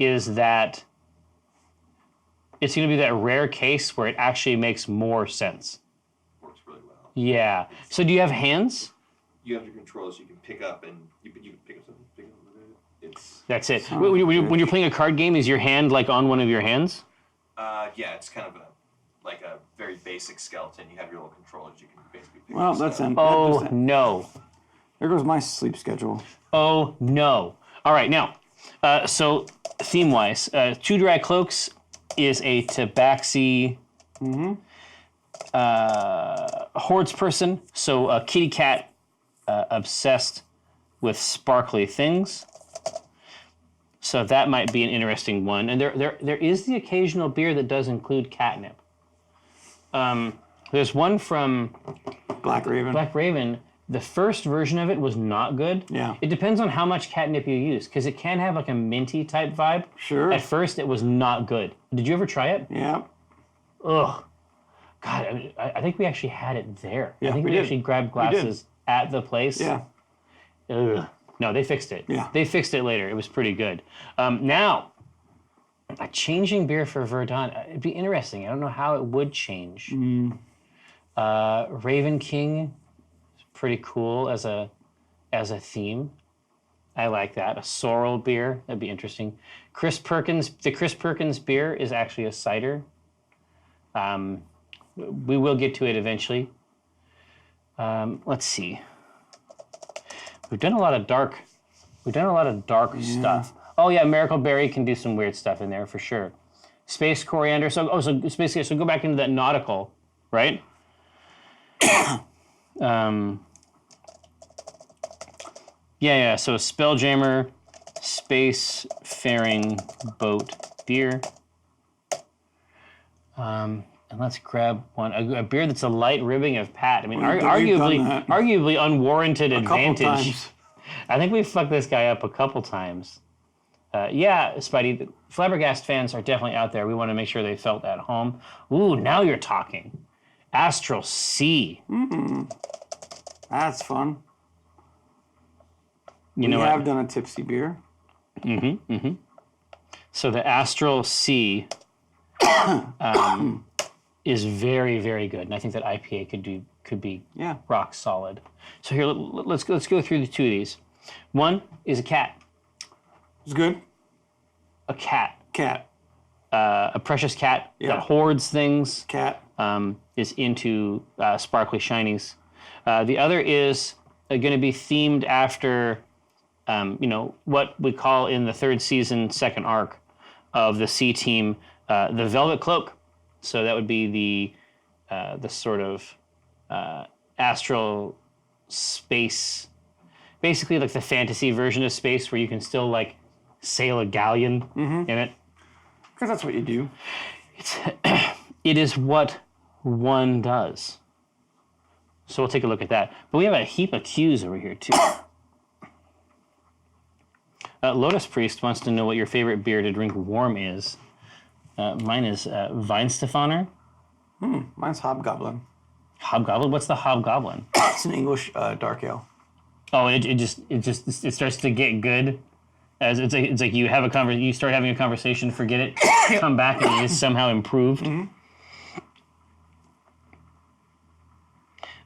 is that it's going to be that rare case where it actually makes more sense. Works really well. Yeah. So do you have hands? You have your controls you can pick up, and you can pick up something. It's That's it. When you're playing a card game, is your hand on one of your hands? yeah, it's kind of like a very basic skeleton. You have your little controllers. You can basically pick Well, up that's stuff. Oh, no. There goes my sleep schedule. Oh, no. All right, now, so theme-wise, 2 dry cloaks is a tabaxi hordes person, so a kitty cat obsessed with sparkly things. So that might be an interesting one. And there is the occasional beer that does include catnip. There's one from Black Raven. Black Raven. The first version of it was not good. Yeah. It depends on how much catnip you use, because it can have like a minty type vibe. Sure. At first, it was not good. Did you ever try it? Yeah. Ugh. God, I think we actually had it there. Yeah, I think we we did. actually grabbed glasses at the place. Yeah. Ugh. No, they fixed it. Yeah. They fixed it later. It was pretty good. Now, changing beer for Verdun, it'd be interesting. I don't know how it would change. Raven King, pretty cool as a theme. I like that. A sorrel beer, that'd be interesting. The Chris Perkins beer is actually a cider. We will get to it eventually. Let's see. We've done a lot of dark stuff. Oh yeah, Miracle Berry can do some weird stuff in there for sure. Space Coriander. So it's basically, so go back into that nautical, right? Yeah. So Spelljammer, Space Faring Boat beer. And let's grab one, a beer that's a light ribbing of Pat. I mean, arguably unwarranted advantage. Times. I think we've fucked this guy up a couple times. Yeah, Spidey, the Flabbergast fans are definitely out there. We want to make sure they felt at home. Ooh, now you're talking. Astral Sea. That's fun. You know we what? have done a tipsy beer. So the Astral Sea is very, very good, and I think that IPA could be rock solid. So here, let's go through the two of these. One is a cat. It's good. A cat. Cat. A precious cat that hoards things. Cat. Is into sparkly shinies. The other is going to be themed after, what we call in the third season, second arc of the C Team, the Velvet Cloak. So that would be the sort of astral space, basically like the fantasy version of space where you can still like sail a galleon in it. Because that's what you do. It is what one does. So we'll take a look at that. But we have a heap of cues over here too. Lotus Priest wants to know what your favorite beer to drink warm is. Mine is Weinstefaner. Mine's Hobgoblin. Hobgoblin? What's the Hobgoblin? It's an English dark ale. Oh, it starts to get good. As it's like you have you start having a conversation, forget it, come back and it is somehow improved.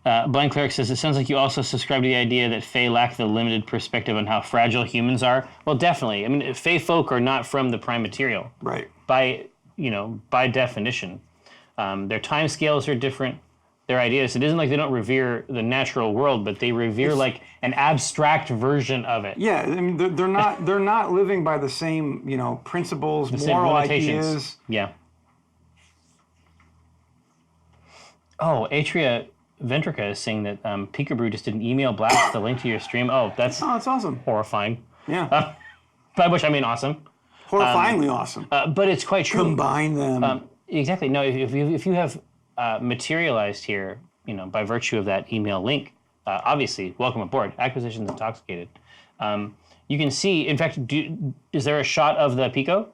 Blind Cleric says, it sounds like you also subscribe to the idea that Fae lack the limited perspective on how fragile humans are. Well, definitely. I mean, Fae folk are not from the prime material. Right. By definition. Their time scales are different. Their ideas. It isn't like they don't revere the natural world, but they revere like an abstract version of it. Yeah, I mean, they're not living by the same, principles, The same moral limitations. ideas. Yeah. Oh, Atria Ventrica is saying that Peekaboo just did an email blast the link to your stream. Oh, that's awesome. horrifying. Yeah. By which I mean awesome. Horrifyingly awesome. But it's quite true. Combine them. Exactly. No, if you have materialized here, by virtue of that email link, obviously, welcome aboard. Acquisitions Intoxicated. You can see, in fact, is there a shot of the Pico?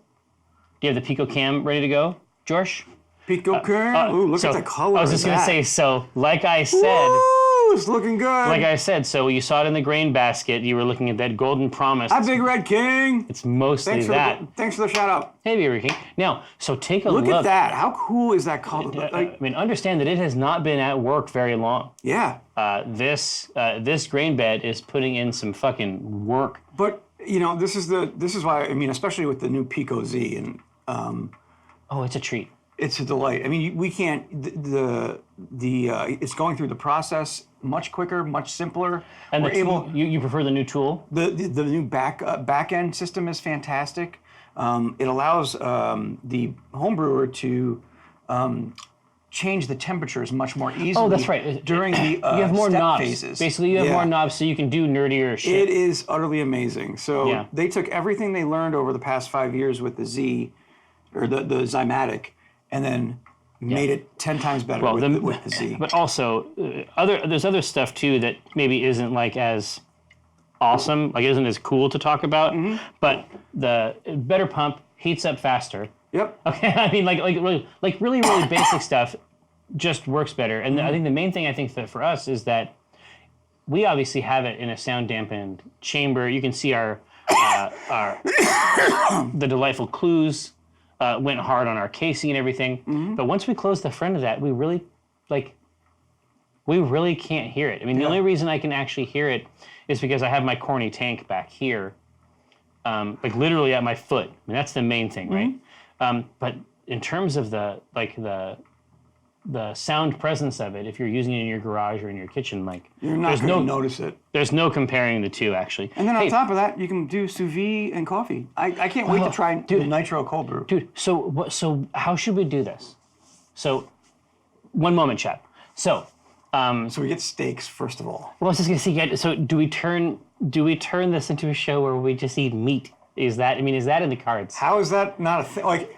Do you have the Pico cam ready to go, George? Pico Kern. Ooh, look at the color. I was just going to say, so like I said... Woo, it's looking good. Like I said, so you saw it in the grain basket. You were looking at that golden promise. Hi, Big Red King. It's mostly Thanks for the shout out. Hey, Beer King. Now, so take a look. Look at that. How cool is that color? I mean, understand that it has not been at work very long. Yeah. This grain bed is putting in some fucking work. But this is why, I mean, especially with the new Pico Z and oh, it's a treat. It's a delight. I mean, we can't it's going through the process much quicker, much simpler. And you prefer the new tool? The new back end system is fantastic. It allows the home brewer to change the temperatures much more easily. Oh, that's right. During the You have more step knobs. phases. Basically, you have more knobs, so you can do nerdier shit. It is utterly amazing. So Yeah. they took everything they learned over the past 5 years with the Z, or the Zymatic, and then made it 10 times better with the Z. But also, there's other stuff too that maybe isn't like as awesome, like isn't as cool to talk about. But the better pump heats up faster. Yep. Okay, I mean, really basic stuff just works better. And I think the main thing that for us is that we obviously have it in a sound dampened chamber. You can see our the delightful clues went hard on our casing and everything. But once we close the front of that, we really can't hear it. I mean, the only reason I can actually hear it is because I have my corny tank back here, like literally at my foot. I mean, that's the main thing, right? But in terms of the sound presence of it, if you're using it in your garage or in your kitchen, like You're not going to notice it. there's no comparing the two actually. And then on top of that, you can do sous vide and coffee. I can't wait to try the Nitro cold brew. Dude, so how should we do this? So, one moment, chat. So we get steaks first of all. well, I was just gonna see. So, do we turn this into a show where we just eat meat? Is that in the cards? How is that not a thing? Like,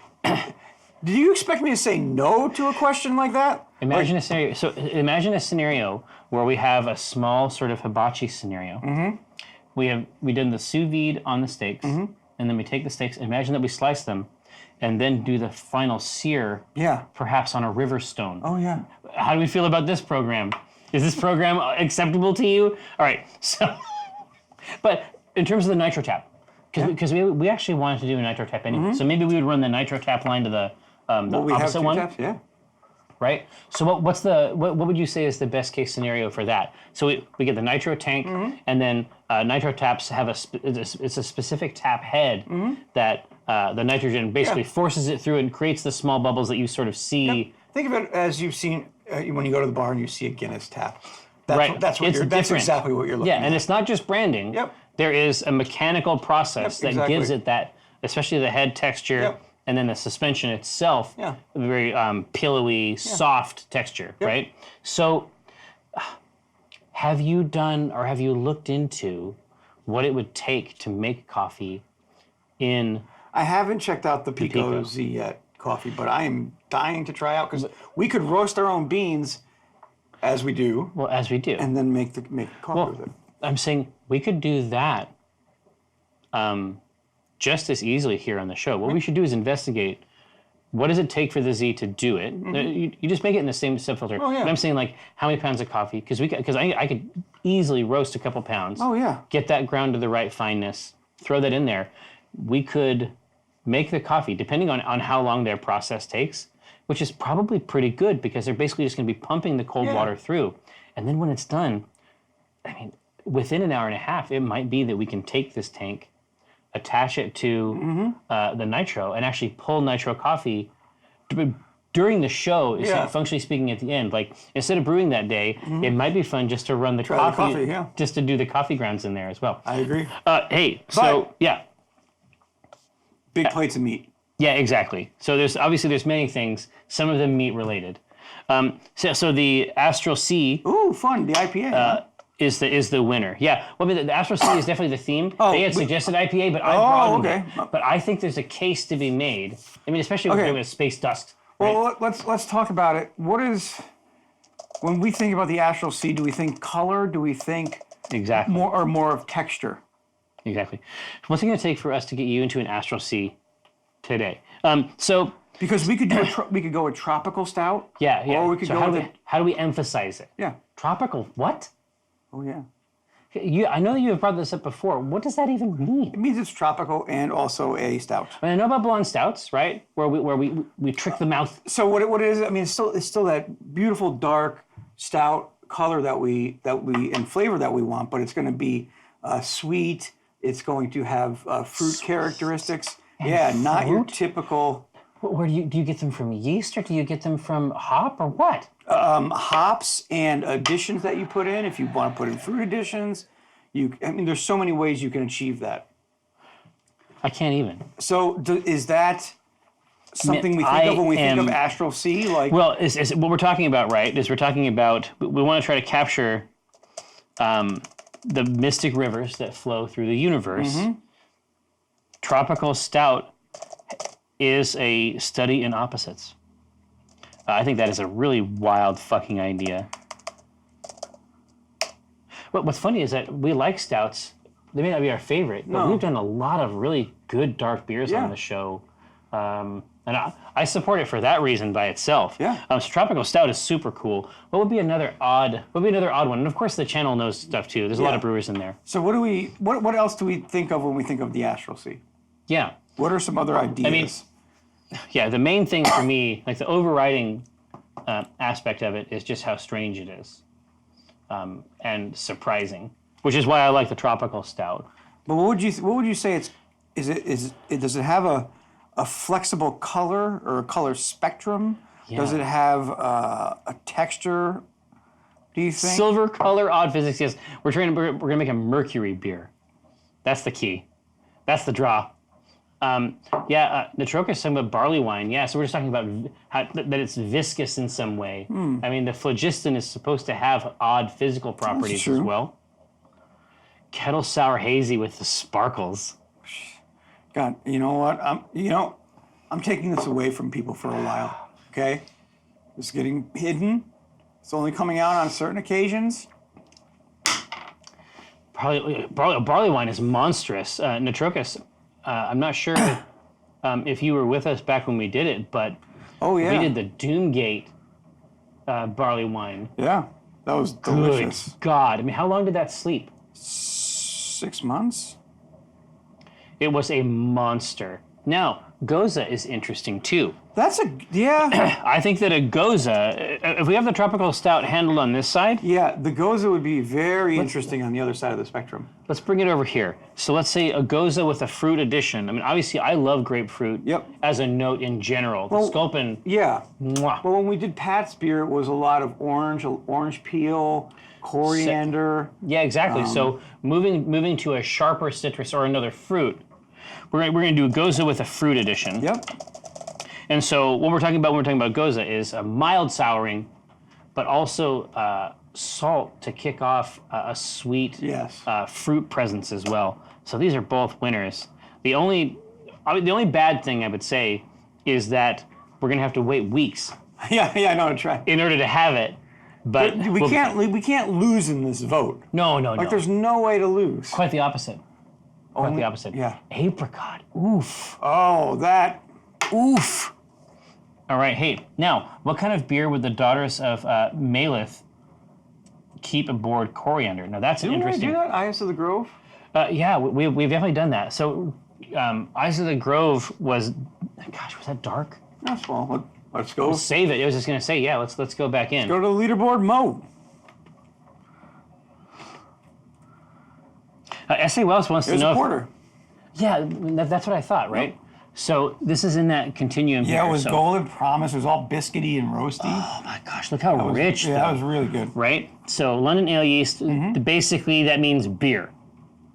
do you expect me to say no to a question like that? Imagine a scenario. So, imagine a scenario where we have a small sort of hibachi scenario. We did the sous vide on the steaks, and then we take the steaks. Imagine that we slice them, and then do the final sear. Yeah. Perhaps on a river stone. Oh yeah. How do we feel about this program? Is this program acceptable to you? All right. So, but in terms of the Nitro tap, because we actually wanted to do a Nitro tap anyway, so maybe we would run the Nitro tap line to the opposite one. Taps, yeah. Right. So what would you say is the best case scenario for that? So we get the Nitro tank, and then Nitro taps have it's a specific tap head that the nitrogen basically forces it through and creates the small bubbles that you sort of see. Yep. Think of it as you've seen when you go to the bar and you see a Guinness tap. Right. That's exactly what you're looking at. Yeah, and it's not just branding. Yep. There is a mechanical process that gives it that, especially the head texture, and then the suspension itself, a very pillowy, soft texture, right? So, have you done or have you looked into what it would take to make coffee in? I haven't checked out the Pico Z yet coffee, but I am dying to try out because we could roast our own beans, as we do. Well, as we do, and then make coffee with it. I'm saying we could do that just as easily here on the show. What we should do is investigate what does it take for the Z to do it. You just make it in the same sub filter. Oh, yeah. But I'm saying like how many pounds of coffee? Because I could easily roast a couple pounds. Oh yeah. Get that ground to the right fineness. Throw that in there. We could make the coffee depending on how long their process takes, which is probably pretty good because they're basically just going to be pumping the cold water through, and then when it's done, I mean, within an hour and a half, it might be that we can take this tank, attach it to the Nitro, and actually pull Nitro coffee during the show. Functionally speaking, at the end, like instead of brewing that day, it might be fun just to run the coffee, just to do the coffee grounds in there as well. I agree. Big plates of meat. Yeah, exactly. So there's many things. Some of them meat related. So the Astral C. Ooh, fun! The IPA. Is the winner. Yeah. Well, I mean, the Astral C is definitely the theme. They had suggested IPA, but I broadened it. But I think there's a case to be made. I mean, especially with Space Dust. Right? Well, let's talk about it. When we think about the Astral C, do we think color? Do we think more of texture? Exactly. What's it going to take for us to get you into an Astral C today? Because we could go with tropical stout. Yeah. Or we could how do we emphasize it? Yeah. Tropical what? Oh yeah. I know that you have brought this up before. What does that even mean? It means it's tropical and also a stout. I mean, I know about blonde stouts, right? Where we trick the mouth. So what it is? I mean, it's still that beautiful dark stout color that we and flavor that we want, but it's going to be sweet. It's going to have fruit characteristics. Not your typical. Where do you get them from? Yeast, or do you get them from hop, or what? Hops and additions that you put in. If you want to put in fruit additions, there's so many ways you can achieve that. I can't even. So is that something we think of when we think of Astral Sea? Like, well, is what we're talking about, right? Is we're talking about we want to try to capture the mystic rivers that flow through the universe. Tropical Stout is a study in opposites. I think that is a really wild fucking idea. But what's funny is that we like stouts. They may not be our favorite, but we've done a lot of really good dark beers on the show. And I support it for that reason by itself. Yeah. So Tropical Stout is super cool. What would be another odd one? And of course the channel knows stuff too. There's a lot of brewers in there. So what else do we think of when we think of the Astral Sea? Yeah. What are some other ideas? I mean, yeah, the main thing for me, like the overriding aspect of it is just how strange it is. And surprising, which is why I like the Tropical Stout. But what would you say does it have a flexible color or a color spectrum? Yeah. Does it have a texture? Do you think? Silver color, odd physics. Yes, we're gonna make a mercury beer. That's the key. That's the draw. Nitroka is talking about barley wine. Yeah, so we're just talking about that it's viscous in some way. I mean, the phlogiston is supposed to have odd physical properties as well. Kettle sour hazy with the sparkles. God, you know what? I'm taking this away from people for a while. Okay, it's getting hidden. It's only coming out on certain occasions. Barley wine is monstrous. Nitroka. I'm not sure if you were with us back when we did it, but we did the Doomgate barley wine. Yeah, that was delicious. Good God. I mean, how long did that sleep? 6 months. It was a monster. Now, Goza is interesting too. I think that a Goza, if we have the Tropical Stout handled on this side. Yeah, the Goza would be very interesting on the other side of the spectrum. Let's bring it over here. So let's say a Goza with a fruit addition. I mean, obviously, I love grapefruit as a note in general. The Sculpin. Yeah. Mwah. Well, when we did Pat's beer, it was a lot of orange peel, coriander. Yeah, exactly. So moving to a sharper citrus or another fruit, we're going to do a Goza with a fruit addition. Yep. And so what we're talking about when we're talking about Goza is a mild souring, but also salt to kick off a sweet fruit presence as well. So these are both winners. The only bad thing I would say is that we're going to have to wait weeks. Yeah, I know. Try in order to have it. But we can't lose in this vote. No. There's no way to lose. Quite the opposite. Quite the opposite. Yeah. Apricot. Oof. Oh, that. Oof. All right. Hey, now, what kind of beer would the daughters of Malith keep aboard coriander? Now, that's interesting. Did we do that? Eyes of the Grove? Yeah, we've definitely done that. So, Eyes of the Grove was, gosh, was that dark? That's well. Let's go. We'll save it. I was just gonna say, yeah. Let's go back in. Go to the leaderboard mode. S.A. Wells wants to know. There's a porter. That's what I thought, right? Yep. So this is in that continuum here. Yeah, it was Golden Promise. It was all biscuity and roasty. Oh my gosh, look how rich. Yeah, that was really good. Right? So London ale yeast, basically that means beer.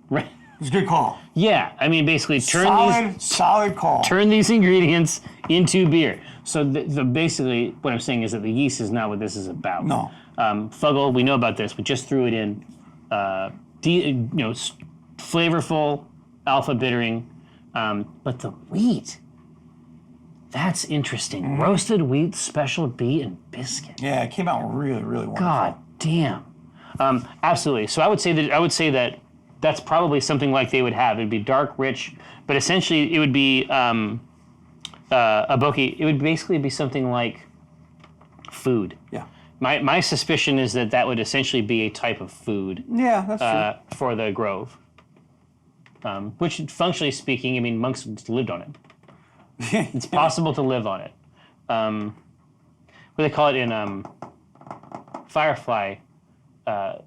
Right? It's a good call. Yeah, I mean basically solid call. Turn these ingredients into beer. So basically what I'm saying is that the yeast is not what this is about. No. Fuggle, we know about this. We just threw it in. Flavorful alpha bittering. But the wheat, that's interesting. Roasted wheat, special bee, and biscuit. Yeah, it came out really, really wonderful. God damn. Absolutely. So I would say that that's probably something like they would have. It'd be dark, rich, but essentially it would be a boki. It would basically be something like food. Yeah. My suspicion is that would essentially be a type of food. Yeah, that's true. For the Grove. Which, functionally speaking, I mean, monks just lived on it. It's possible to live on it. What do they call it in Firefly?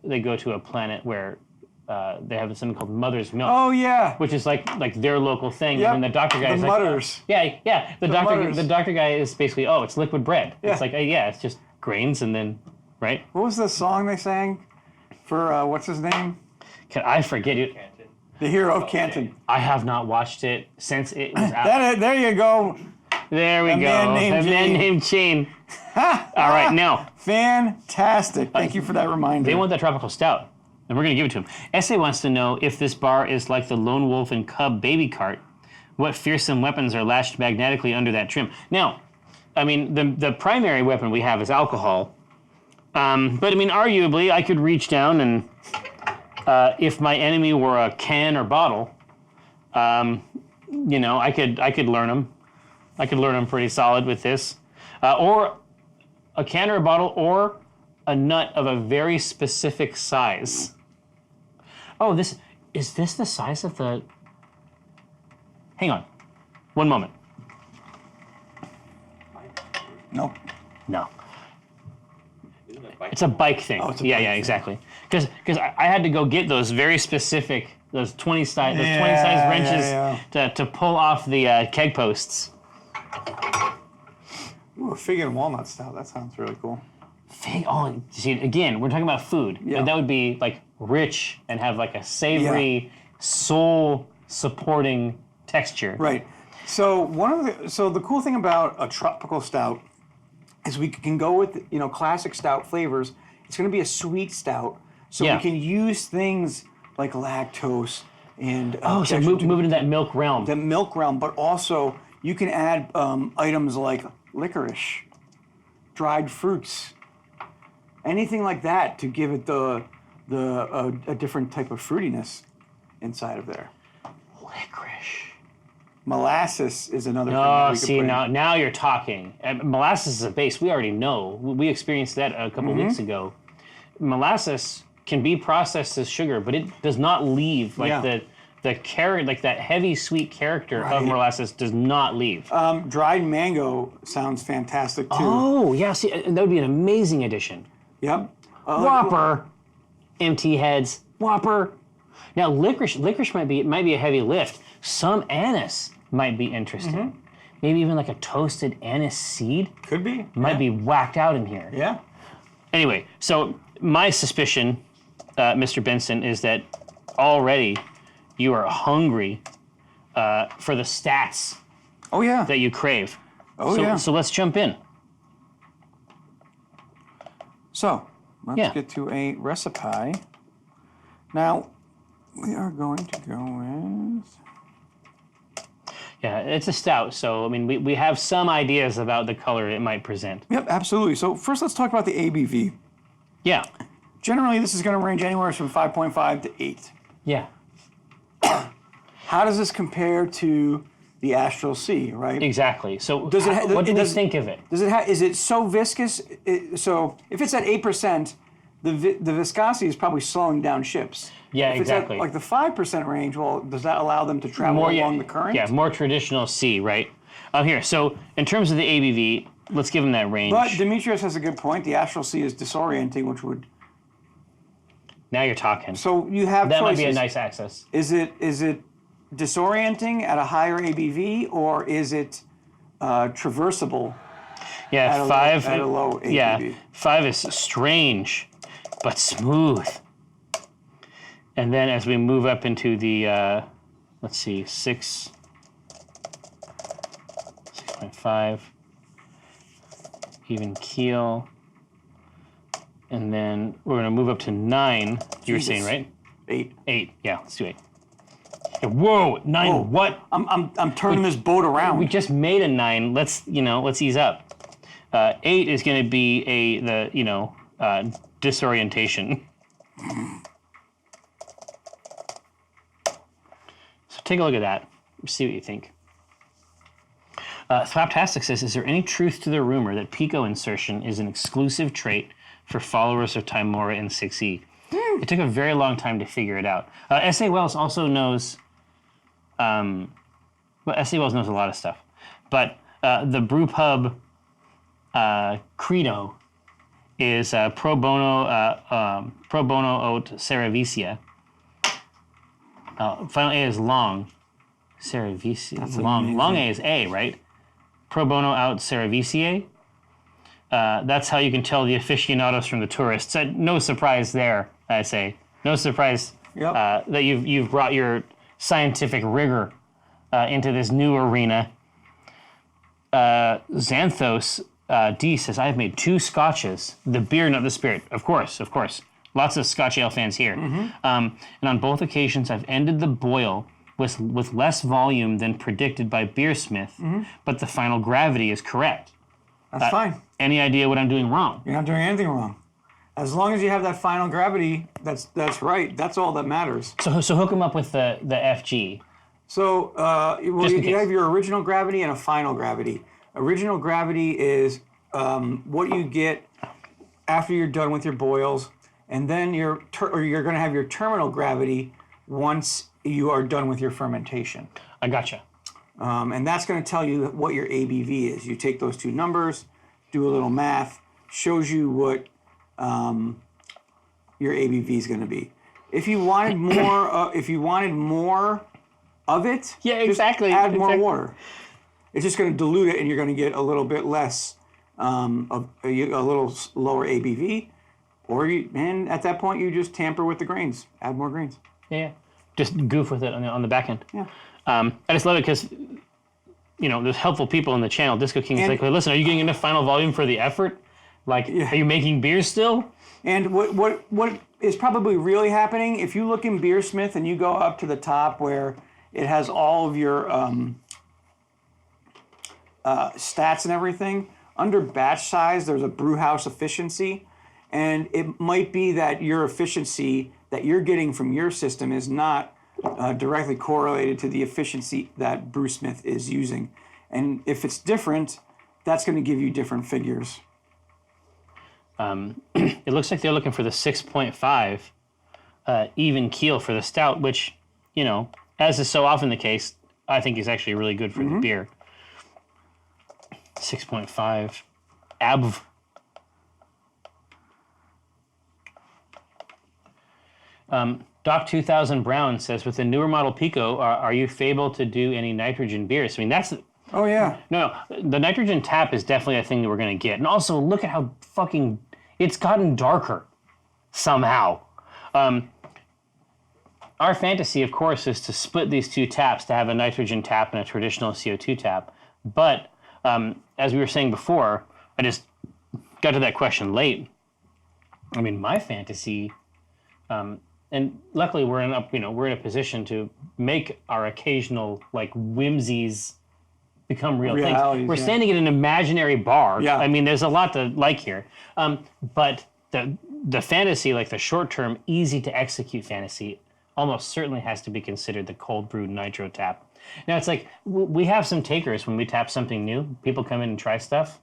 They go to a planet where they have something called Mother's Milk. Oh yeah. Which is like their local thing. Yep. And then the doctor guy is like, Mutters. Yeah. The doctor guy is basically, it's liquid bread. Yeah. It's like, it's just grains and then, right? What was the song they sang for what's his name? I forget it. The Hero of Canton. I have not watched it since it was out. There you go. There we A go. man named A man Gene. named Gene. All right, now. Fantastic. Thank you for that reminder. They want that tropical stout, and we're going to give it to them. Essay wants to know if this bar is like the Lone Wolf and Cub baby cart. What fearsome weapons are lashed magnetically under that trim? Now, I mean, the primary weapon we have is alcohol. But I mean, arguably, I could reach down and, if my enemy were a can or bottle, you know, I could learn them. I could learn them pretty solid with this, or a can or a bottle, or a nut of a very specific size. Oh, is this the size of the? Hang on, one moment. Nope. No. Isn't it bike? It's a bike thing. Oh, it's a yeah, bike yeah, thing. exactly. Because I had to go get those very specific, those 20 size Yeah, wrenches to pull off the keg posts. Ooh, a fig and walnut stout. That sounds really cool. Fig. Oh, see, again, we're talking about food. Yeah. And that would be like rich and have like a savory, soul-supporting texture. Right. So the cool thing about a tropical stout is we can go with classic stout flavors. It's going to be a sweet stout, so Yeah. we can use things like lactose and Oh, so move into that milk realm. the milk realm, but also you can add items like licorice, dried fruits, anything like that to give it a different type of fruitiness inside of there. Licorice. Molasses is another thing. Oh, that we could see, put in. now you're talking. Molasses is a base. We already know. We experienced that a couple Mm-hmm. weeks ago. Molasses can be processed as sugar, but it does not leave. Like Yeah. the carrot, like that heavy sweet character of Right. molasses does not leave. Dried mango sounds fantastic too. Oh, yeah, see, that would be an amazing addition. Yep. Whopper. Empty heads. Whopper. Now, licorice might be a heavy lift. Some anise might be interesting. Mm-hmm. Maybe even like a toasted anise seed Could be. might be whacked out in here. Yeah. Anyway, so my suspicion, Mr. Benson, is that already you are hungry for the stats Oh yeah. that you crave. Oh, so, yeah. So let's jump in. So let's Yeah. get to a recipe. Now we are going to go with. Yeah, it's a stout, so I mean we have some ideas about the color it might present. Yep, absolutely. So first, let's talk about the ABV. Yeah, Generally, this is going to range anywhere from 5.5 to 8. yeah, How does this compare to the Astral C? Right? exactly. So Does it ha- what do we does- think of it? Does it is it so viscous? So if it's at 8%, the viscosity is probably slowing down ships. Yeah, if exactly. It's at like the 5% range, well, does that allow them to travel along the current? Yeah, more traditional C, right? Here, so in terms of the ABV, let's give them that range. But Demetrius has a good point. The Astral C is disorienting, which would. Now you're talking. So you have That choices. might be a nice access. Is it disorienting at a higher ABV, or is it traversable? Yeah, At a low- 5. at a low Yeah, ABV. 5 is strange, but smooth. And then as we move up into the, let's see, 6.5, even keel. And then we're going to move up to 9. You were saying, Jesus. right? 8. 8. Yeah, let's do 8. Yeah, whoa, 9. Whoa. What? I'm turning this boat around. We just made a 9. Let's ease up. 8 is going to be disorientation. So take a look at that. See what you think. Thraptastic says, is there any truth to the rumor that Pico insertion is an exclusive trait for followers of Timora in 6E? It took a very long time to figure it out. S.A. Wells also knows... S.A. Wells knows a lot of stuff. But the Brewpub credo is pro bono aut Cerevisia. Final A is long. Cerevisia. That's long. amazing. Long A is A, right? Pro bono aut Cerevisiae. That's how you can tell the aficionados from the tourists. No surprise there, I say. No surprise Yep. that you've brought your scientific rigor into this new arena. Xanthos D says, I have made 2 scotches. The beer, not the spirit. Of course. Lots of Scotch ale fans here. And on both occasions, I've ended the boil with less volume than predicted by BeerSmith, but the final gravity is correct. That's fine. Any idea what I'm doing wrong? You're not doing anything wrong. As long as you have that final gravity, that's right. That's all that matters. So hook them up with the FG. So you have your original gravity and a final gravity. Original gravity is what you get after you're done with your boils, and then you're going to have your terminal gravity once you are done with your fermentation. I gotcha. And that's going to tell you what your ABV is. You take those 2 numbers, do a little math, shows you what your ABV is going to be. If you wanted more, of it, Yeah, exactly. just add more water. It's just going to dilute it, and you're going to get a little bit less, a little lower ABV. And at that point, you just tamper with the grains, add more grains. Yeah. Just goof with it on the back end. Yeah. I just love it because, there's helpful people in the channel. Disco King is like, hey, listen, are you getting enough final volume for the effort? Like, Are you making beer still? And what is probably really happening, if you look in BeerSmith and you go up to the top where it has all of your stats and everything, under batch size, there's a brew house efficiency. And it might be that your efficiency that you're getting from your system is not directly correlated to the efficiency that BrewSmith is using. And if it's different, that's going to give you different figures. It looks like they're looking for the 6.5 even keel for the stout, which, as is so often the case, I think is actually really good for the beer. 6.5 ABV. Doc 2000 Brown says, with the newer model Pico, are you able to do any nitrogen beers? I mean, that's... Oh, yeah. No, the nitrogen tap is definitely a thing that we're going to get. And also, look at how fucking... It's gotten darker somehow. Our fantasy, of course, is to split these 2 taps to have a nitrogen tap and a traditional CO2 tap. But as we were saying before, I just got to that question late. I mean, my fantasy... and luckily, we're in a position to make our occasional whimsies become real things. We're standing at an imaginary bar. Yeah. I mean, there's a lot to like here. But the fantasy, like the short-term, easy to execute fantasy, almost certainly has to be considered the cold brewed nitro tap. Now it's like we have some takers when we tap something new. People come in and try stuff.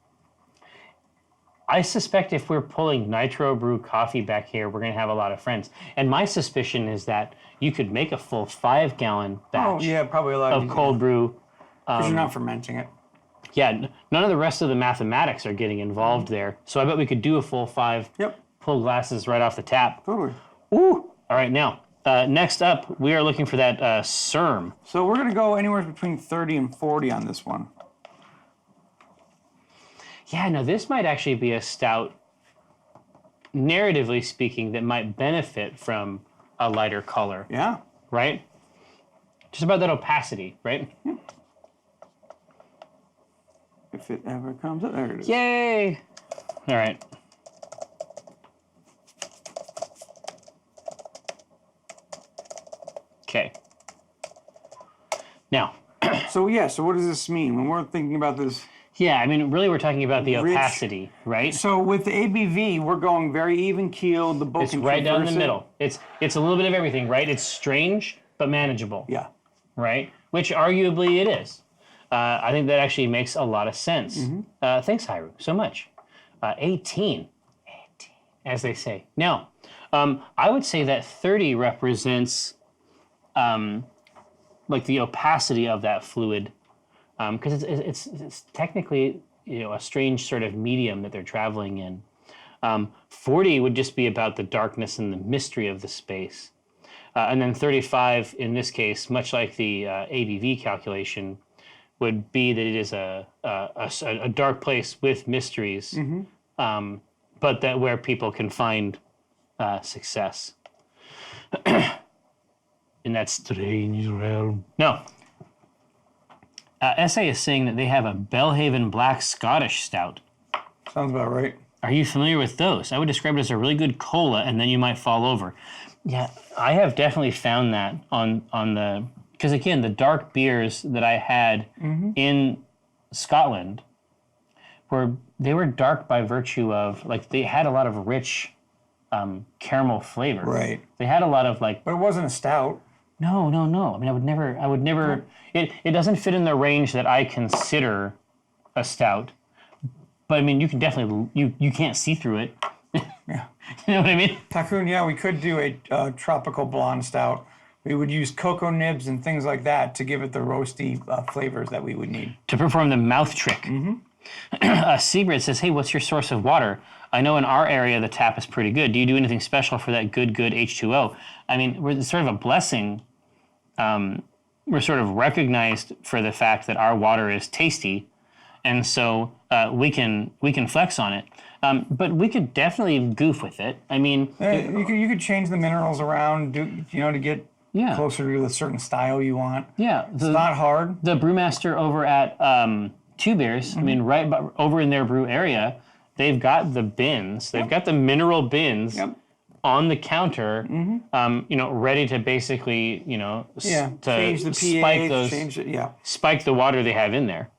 I suspect if we're pulling nitro brew coffee back here, we're going to have a lot of friends. And my suspicion is that you could make a full 5-gallon batch probably a lot of cold brew. Because you're not fermenting it. Yeah, none of the rest of the mathematics are getting involved there. So I bet we could do a full 5, pull glasses right off the tap. Totally. Ooh! All right, now, next up, we are looking for that CERM. So we're going to go anywhere between 30 and 40 on this one. Yeah, no, this might actually be a stout, narratively speaking, that might benefit from a lighter color. Yeah. Right? Just about that opacity, right? Yeah. If it ever comes up, there it is. Yay! All right. Okay. Now. So what does this mean when we're thinking about this? Yeah, I mean, really, we're talking about the opacity, right? So with the ABV, we're going very even keeled. The book It's right down the middle. It's a little bit of everything, right? It's strange but manageable. Yeah. Right? Which arguably it is. I think that actually makes a lot of sense. Thanks, Hyru, so much. 18, as they say. Now, I would say that 30 represents the opacity of that fluid. Because it's technically a strange sort of medium that they're traveling in. 40 would just be about the darkness and the mystery of the space. And then 35, in this case, much like the ABV calculation, would be that it is a dark place with mysteries, but that where people can find success in that strange realm. No. SA is saying that they have a Belhaven Black Scottish Stout. Sounds about right. Are you familiar with those? I would describe it as a really good cola, and then you might fall over. Yeah, I have definitely found that on the... Because again, the dark beers that I had in Scotland they were dark by virtue of, like, they had a lot of rich caramel flavor. Right. They had a lot of, like... But it wasn't a stout. No. I mean, I would never... It doesn't fit in the range that I consider a stout. But, I mean, you can definitely... You can't see through it. Yeah. You know what I mean? Tycoon, yeah, we could do a tropical blonde stout. We would use cocoa nibs and things like that to give it the roasty flavors that we would need. To perform the mouth trick. Seabread says, hey, what's your source of water? I know in our area the tap is pretty good. Do you do anything special for that good H2O? I mean, it's sort of a blessing. We're sort of recognized for the fact that our water is tasty, and so we can flex on it. But we could definitely goof with it. I mean, you could change the minerals around, to get closer to the certain style you want. Yeah, it's not hard. The brewmaster over at Two Beers, I mean, right over in their brew area, they've got the bins. They've got the mineral bins on the counter, ready to basically, change the pH, spike the water they have in there.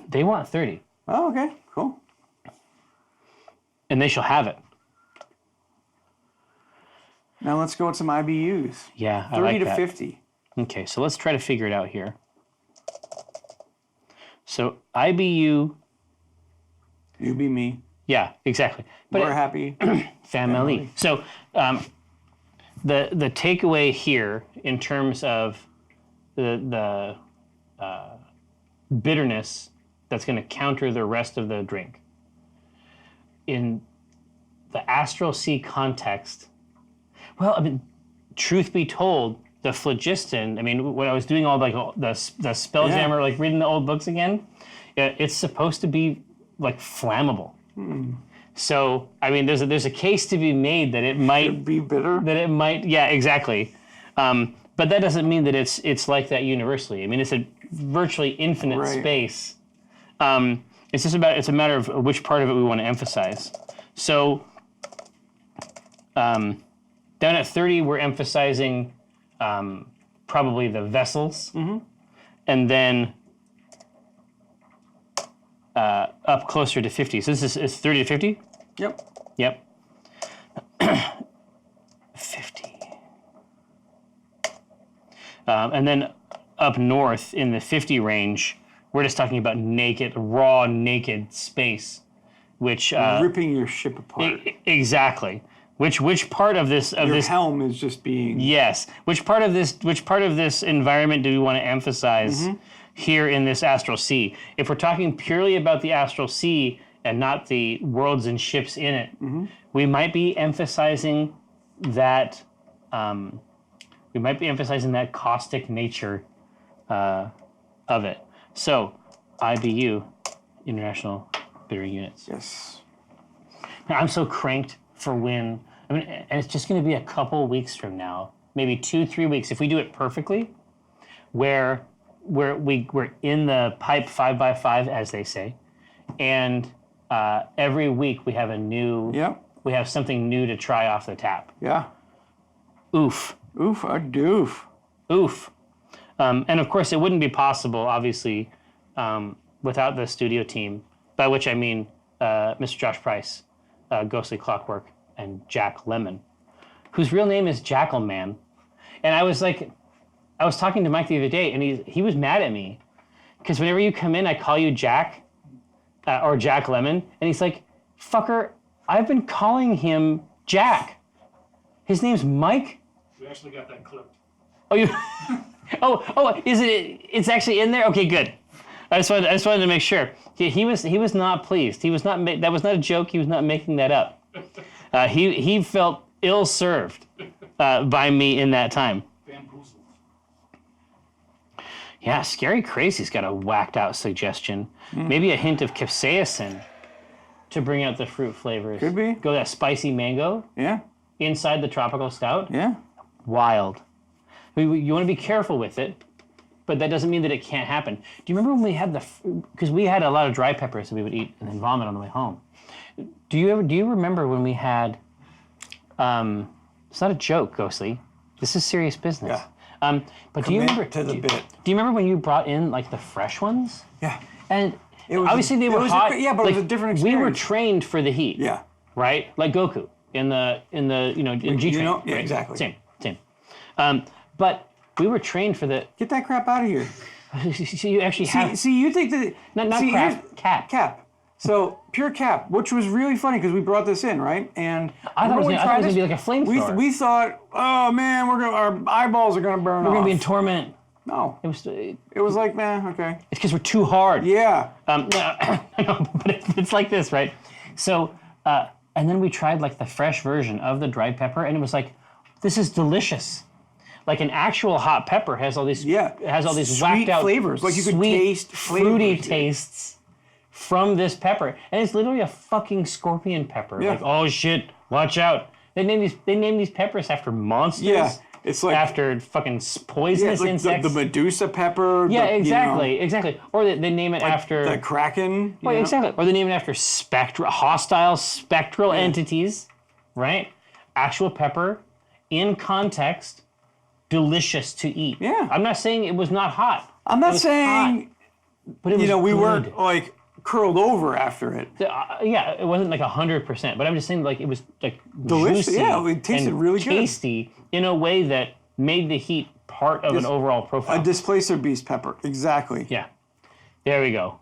They want 30. Oh, okay, cool. And they shall have it. Now let's go with some IBUs. Yeah, 30 to 50. Okay, so let's try to figure it out here. So IBU. You be me. Yeah, exactly. But we're happy. Family. So the takeaway here in terms of the bitterness that's going to counter the rest of the drink. In the Astral Sea context, well, I mean, truth be told, the phlogiston, I mean, when I was doing all like the Spelljammer, like reading the old books again, it's supposed to be like flammable. So, I mean, there's a case to be made that it might be bitter. That it might, yeah, exactly. But that doesn't mean that it's like that universally. I mean, it's a virtually infinite space. It's a matter of which part of it we want to emphasize. So, down at 30, we're emphasizing probably the vessels, and then up closer to 50. So this is 30 to 50? Yep. 50. And then up north in the 50 range, we're just talking about raw, naked space, which ripping your ship apart. Exactly. Which part of this helm is just being Which part of this environment do we want to emphasize here in this Astral Sea? If we're talking purely about the Astral Sea and not the worlds and ships in it, we might be emphasizing that caustic nature of it. So, IBU, International Bittering Units. Yes. Now, I'm so cranked for when, I mean, and it's just going to be a couple weeks from now, maybe 2-3 weeks, if we do it perfectly, where we're in the pipe 5x5, as they say, and every week we have we have something new to try off the tap. Yeah. Oof. Oof, a doof. Oof. And of course, it wouldn't be possible, obviously, without the studio team, by which I mean Mr. Josh Price, Ghostly Clockwork, and Jack Lemon, whose real name is Jackalman. And I was talking to Mike the other day, and he was mad at me because whenever you come in, I call you Jack or Jack Lemon, and he's like, "Fucker, I've been calling him Jack. His name's Mike." We actually got that clipped. Oh, you? oh, is it? It's actually in there. Okay, good. I just wanted to make sure. He was not pleased. He was not. That was not a joke. He was not making that up. He felt ill-served by me in that time. Bamboozled. Yeah, Scary Crazy's got a whacked-out suggestion. Maybe a hint of capsaicin to bring out the fruit flavors. Could be. Go that spicy mango. Yeah. Inside the tropical stout. Yeah. Wild. You want to be careful with it but that doesn't mean that it can't happen. Do you remember when we had because we had a lot of dry peppers that we would eat and then vomit on the way home. Do you remember when we had, it's not a joke, Ghostly, this is serious business. Yeah. But do you remember, to the bit. do you remember when you brought in like the fresh ones? Yeah. And It was obviously they were hot. but it was a different We were experience. trained for the heat. Yeah. Right? Like Goku in G-Train. Yeah, right? exactly. Same. But we were trained for the. Get that crap out of here. So you actually have. See, you think that Not see, crap, here's- cap. Cap. So pure cap, which was really funny because we brought this in, right? And I thought it was remember gonna we be tried like a flamethrower. We thought, oh man, our eyeballs are gonna burn We're off. gonna be in torment. No, It was. It's it was like, man, okay. because we're too hard. Yeah. No, but it's like this, right? So, and then we tried like the fresh version of the dried pepper, and it was like, this is delicious. Like an actual hot pepper has all these, has all these Sweet whacked out flavors. Like you could sweet, taste fruity flavors. tastes from this pepper, and it's literally a fucking scorpion pepper. Yeah. Like, oh shit, watch out! They name these peppers after monsters. Yeah. It's like after fucking poisonous like insects. the Medusa pepper. Yeah, the, exactly, exactly. Or they name it after The Kraken. Well, exactly. Or they name it after hostile spectral entities, right? Actual pepper, in context, delicious to eat. Yeah. I'm not saying it was not hot. I'm It not was saying, hot, but it was we good. weren't like curled over after it. Yeah, it wasn't like 100%, but I'm just saying like it was like Delicious. juicy Yeah, it tasted and really good. tasty in a way that made the heat part of an overall profile. A displacer beast pepper. Exactly. Yeah. There we go.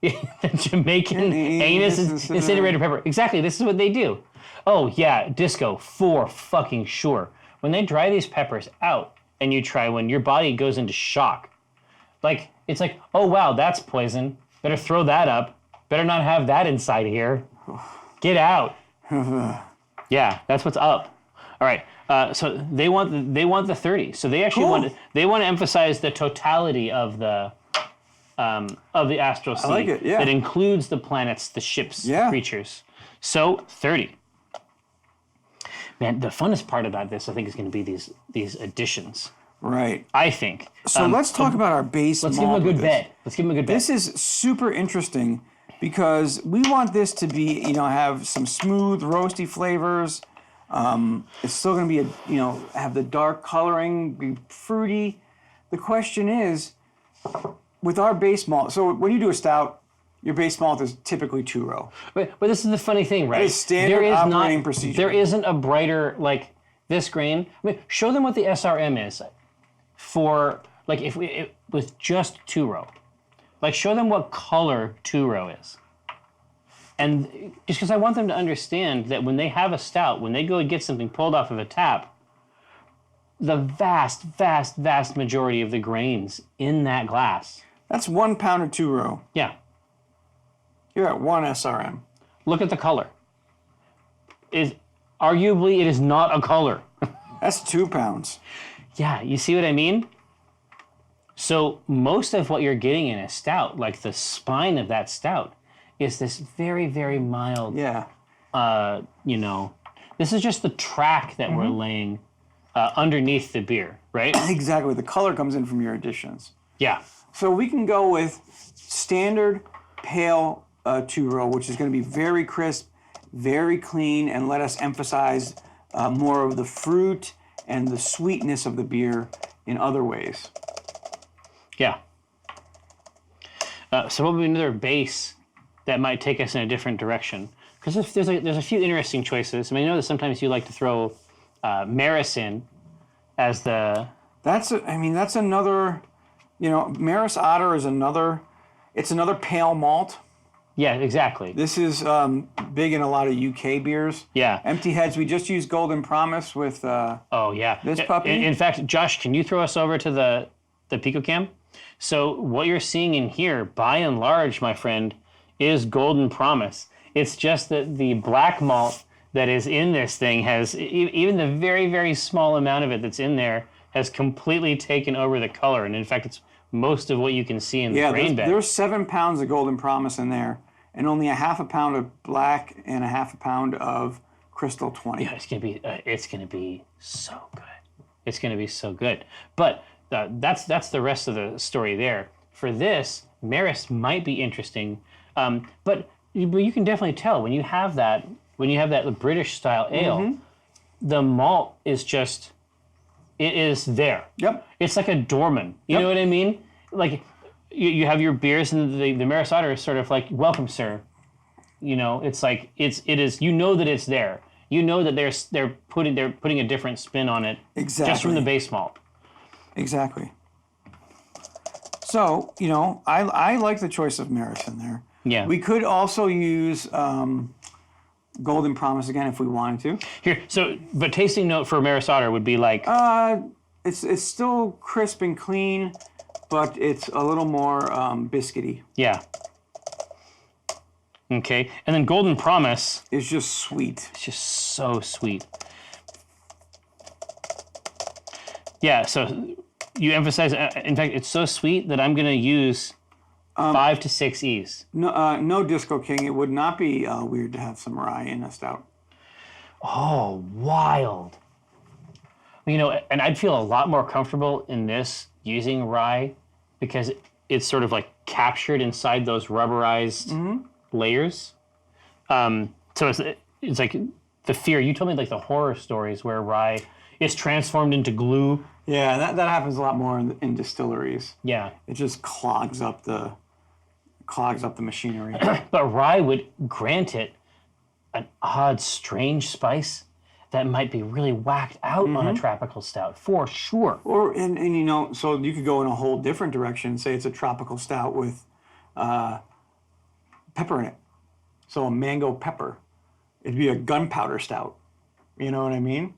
The Jamaican anus incinerator pepper. Exactly. This is what they do. Oh, yeah. Disco, for fucking sure. When they dry these peppers out and you try one, your body goes into shock. Like, it's like, oh, wow, that's poison. Better throw that up. Better not have that inside here. Get out. Yeah, that's what's up. All right. So they want the 30. So they actually want to emphasize the totality of the astral sea. I like it, yeah. That includes the planets, the ships, Yeah. creatures. So 30. Man, the funnest part about this, I think, is going to be these additions. Right. I think. So let's talk about our base Let's give them a malt with good this. bet. Let's give them a good bet. This is super interesting because we want this to be, have some smooth, roasty flavors. It's still going to be, have the dark coloring, be fruity. The question is, with our base malt, so when you do a stout, your base malt is typically 2-row. But this is the funny thing, right? is standard operating procedure. There isn't a brighter, like, this grain. I mean, show them what the SRM is for, like, if it was just 2-row. Like, show them what color 2-row is. And just because I want them to understand that when they have a stout, when they go and get something pulled off of a tap, the vast, vast, vast majority of the grains in that glass. That's 1 pound of 2-row. Yeah. You're at 1 SRM. Look at the color. Arguably, it is not a color. That's 2 pounds. Yeah, you see what I mean? So most of what you're getting in a stout, like the spine of that stout, is this very, very mild, Yeah. this is just the track that we're laying underneath the beer, right? Exactly. The color comes in from your additions. Yeah. So we can go with standard pale 2-row, which is going to be very crisp, very clean, and let us emphasize more of the fruit and the sweetness of the beer in other ways. Yeah. So what would be another base that might take us in a different direction? Because there's a few interesting choices. I mean, I know that sometimes you like to throw Maris in as the... That's another, Maris Otter is another pale malt. Yeah, exactly. This is big in a lot of UK beers. Yeah. Empty Heads, we just used Golden Promise with... Oh, yeah. This puppy? In fact, Josh, can you throw us over to the PicoCam? So what you're seeing in here, by and large, my friend, is Golden Promise. It's just that the black malt that is in this thing has, even the very, very small amount of it that's in there, has completely taken over the color. And in fact, it's most of what you can see in the grain bed. There's 7 pounds of Golden Promise in there, and only a half a pound of black and a half a pound of Crystal 20. Yeah, it's gonna be so good. It's gonna be so good. But that's the rest of the story there. For this, Maris might be interesting, but you can definitely tell when you have that British style ale, the malt is just it is there. Yep. It's like a doorman. You know what I mean? Like you have your beers and the Maris Otter is sort of like, welcome, sir. You know, it's like it is. You know that it's there. You know that they're putting a different spin on it. Exactly. Just from the base malt. Exactly. So, you know, I like the choice of Maris in there. Yeah. We could also use Golden Promise again if we wanted to. Here, so but tasting note for Maris Otter would be like It's still crisp and clean, but it's a little more biscuity. yeah. Okay, and then Golden Promise. It's just sweet. It's just so sweet. Yeah, so you emphasize. In fact, it's so sweet that I'm going to use 5 to 6 E's. No Disco King. It would not be weird to have some rye in a stout. Oh, wild. You know, and I'd feel a lot more comfortable in this using rye because it's sort of like captured inside those rubberized layers. So it's like the fear. You told me like the horror stories where rye is transformed into glue. Yeah, that happens a lot more in distilleries. Yeah. It just clogs up the machinery. But rye would grant it an odd, strange spice that might be really whacked out on a tropical stout, for sure. Or and you know, so you could go in a whole different direction. Say it's a tropical stout with pepper in it. So a mango pepper. It'd be a gunpowder stout. You know what I mean?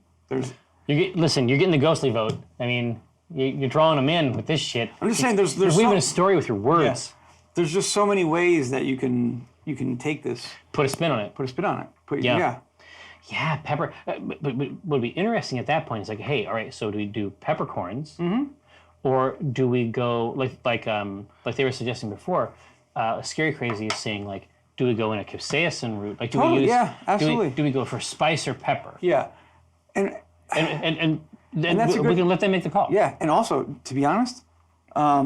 Listen, you're getting the ghostly vote. I mean, you're drawing them in with this shit. I'm just saying there's You're weaving a story with your words. Yes. There's just so many ways that you can take this. Put a spin on it. Put a spin on it. Yeah. Yeah, pepper. But what would be interesting at that point is like, hey, all right, so do we do peppercorns? Or do we go like they were suggesting before? Scary Crazy is saying like, do we go in a capsaicin route? Like, do we use? Yeah, absolutely. Do we go for spice or pepper? Yeah, and that's we can let them make the call. Yeah, and also to be honest, a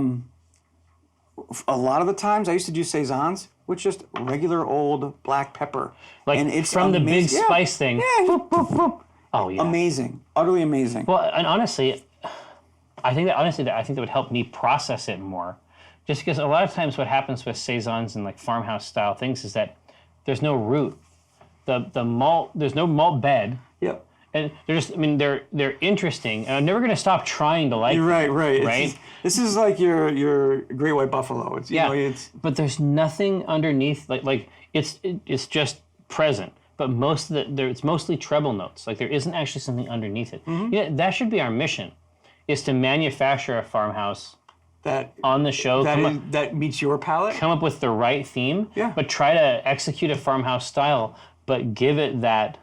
lot of the times I used to do saisons with just regular old black pepper, Like and it's from the big amazing. spice thing. Yeah, boop, boop, boop. Oh yeah. Amazing, utterly amazing. Well, and honestly, I think that would help me process it more. Just because a lot of times what happens with saisons and like farmhouse style things is that there's no root. The malt, there's no malt bed. Yep. And they're interesting, and I'm never going to stop trying to like them. Right. This is like your Great White Buffalo. It's, you know, it's but there's nothing underneath. Like it's just present. But it's mostly treble notes. Like there isn't actually something underneath it. Yeah, that should be our mission, is to manufacture a farmhouse that on the show. that meets your palate. Come up with the right theme. Yeah. But try to execute a farmhouse style, but give it the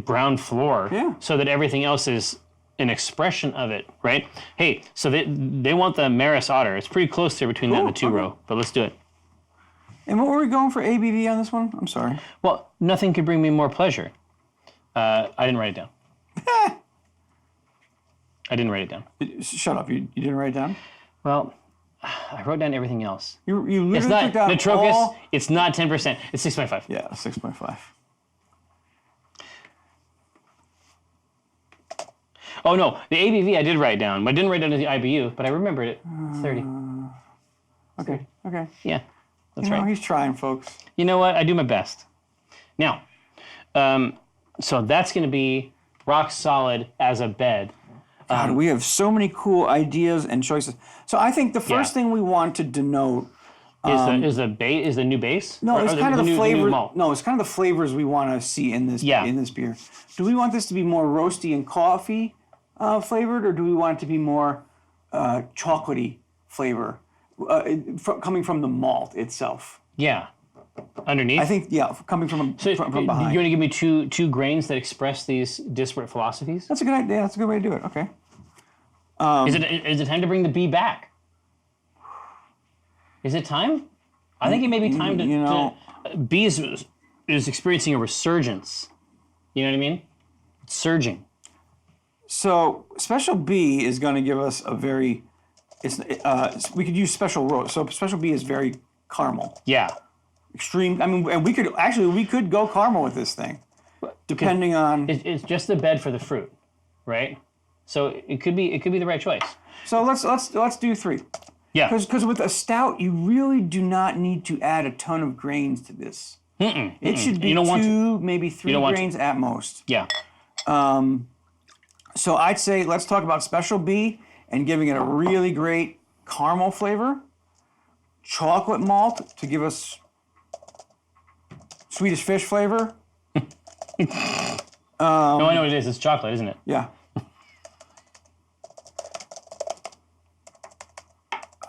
ground floor. Yeah. So that everything else is an expression of it, right? Hey, so they want the Maris Otter. It's pretty close there between that and the two row, but let's do it. And what were we going for ABV on this one? I'm sorry. Well, nothing could bring me more pleasure. I didn't write it down. I didn't write it down. Shut up. You didn't write it down? Well, I wrote down everything else. You literally It's not took down Nitrocus. all... It's not 10%. It's 6.5. Yeah, 6.5. Oh no, the ABV I did write down. I didn't write down the IBU, but I remembered it. It's 30. Okay. Yeah, that's You know, right. he's trying, folks. You know what? I do my best. Now, so that's going to be rock solid as a bed. God, we have so many cool ideas and choices. So I think the first Yeah. thing we want to denote Is the new base? no, Or it's kind of the new flavor. malt? No, it's kind of the flavors we want to see in this Yeah. in this beer. Do we want this to be more roasty and coffee flavored, or do we want it to be more chocolatey flavor coming from the malt itself? Yeah. Underneath? I think coming from from behind. You want to give me two grains that express these disparate philosophies? That's a good idea. That's a good way to do it. Okay. Is it time to bring the bee back? Is it time? I think it may be time to bee is experiencing a resurgence. You know what I mean? It's surging. So Special B is going to give us a very, we could use Special Roast. So Special B is very caramel. Yeah. Extreme. I mean, and we could go caramel with this thing, depending on. It's just the bed for the fruit, right? So it could be the right choice. So let's do 3. Yeah. Because with a stout, you really do not need to add a ton of grains to this. It should be 2, maybe 3 grains at most. Yeah. So I'd say let's talk about Special B and giving it a really great caramel flavor. Chocolate malt to give us Swedish fish flavor. No, I know what it is. It's chocolate, isn't it? Yeah.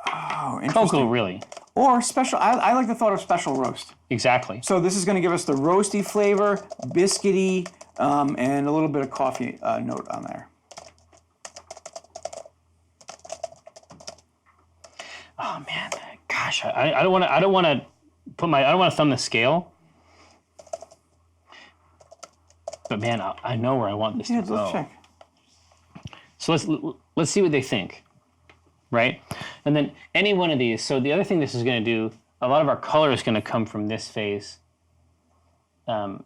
Oh, interesting. Cocoa, really. Or special. I like the thought of Special Roast. Exactly. So this is going to give us the roasty flavor, biscuity, and a little bit of coffee note on there. Oh man, gosh, I don't want to. I don't want to thumb the scale. But man, I know where I want this to go. Let's check. So let's see what they think, right? And then any one of these. So the other thing this is going to do, a lot of our color is going to come from this phase, of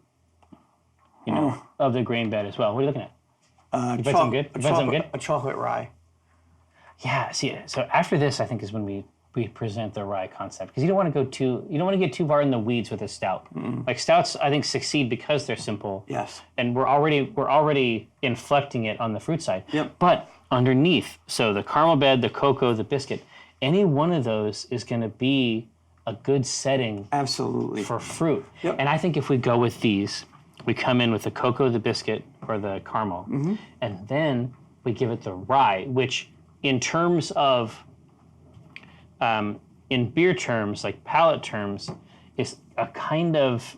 the grain bed as well. What are you looking at? You find something good? You find something good? A chocolate rye. Yeah. See, so after this, I think is when we present the rye concept, because you don't want to get too far in the weeds with a stout. Like stouts, I think succeed because they're simple. Yes. And we're already inflecting it on the fruit side. Yep. But underneath, so the caramel bed, the cocoa, the biscuit, any one of those is going to be a good setting Absolutely. for fruit. Yep. And I think if we go with these, we come in with the cocoa, the biscuit, or the caramel, and then we give it the rye, which in terms of in beer terms, like palate terms, is a kind of,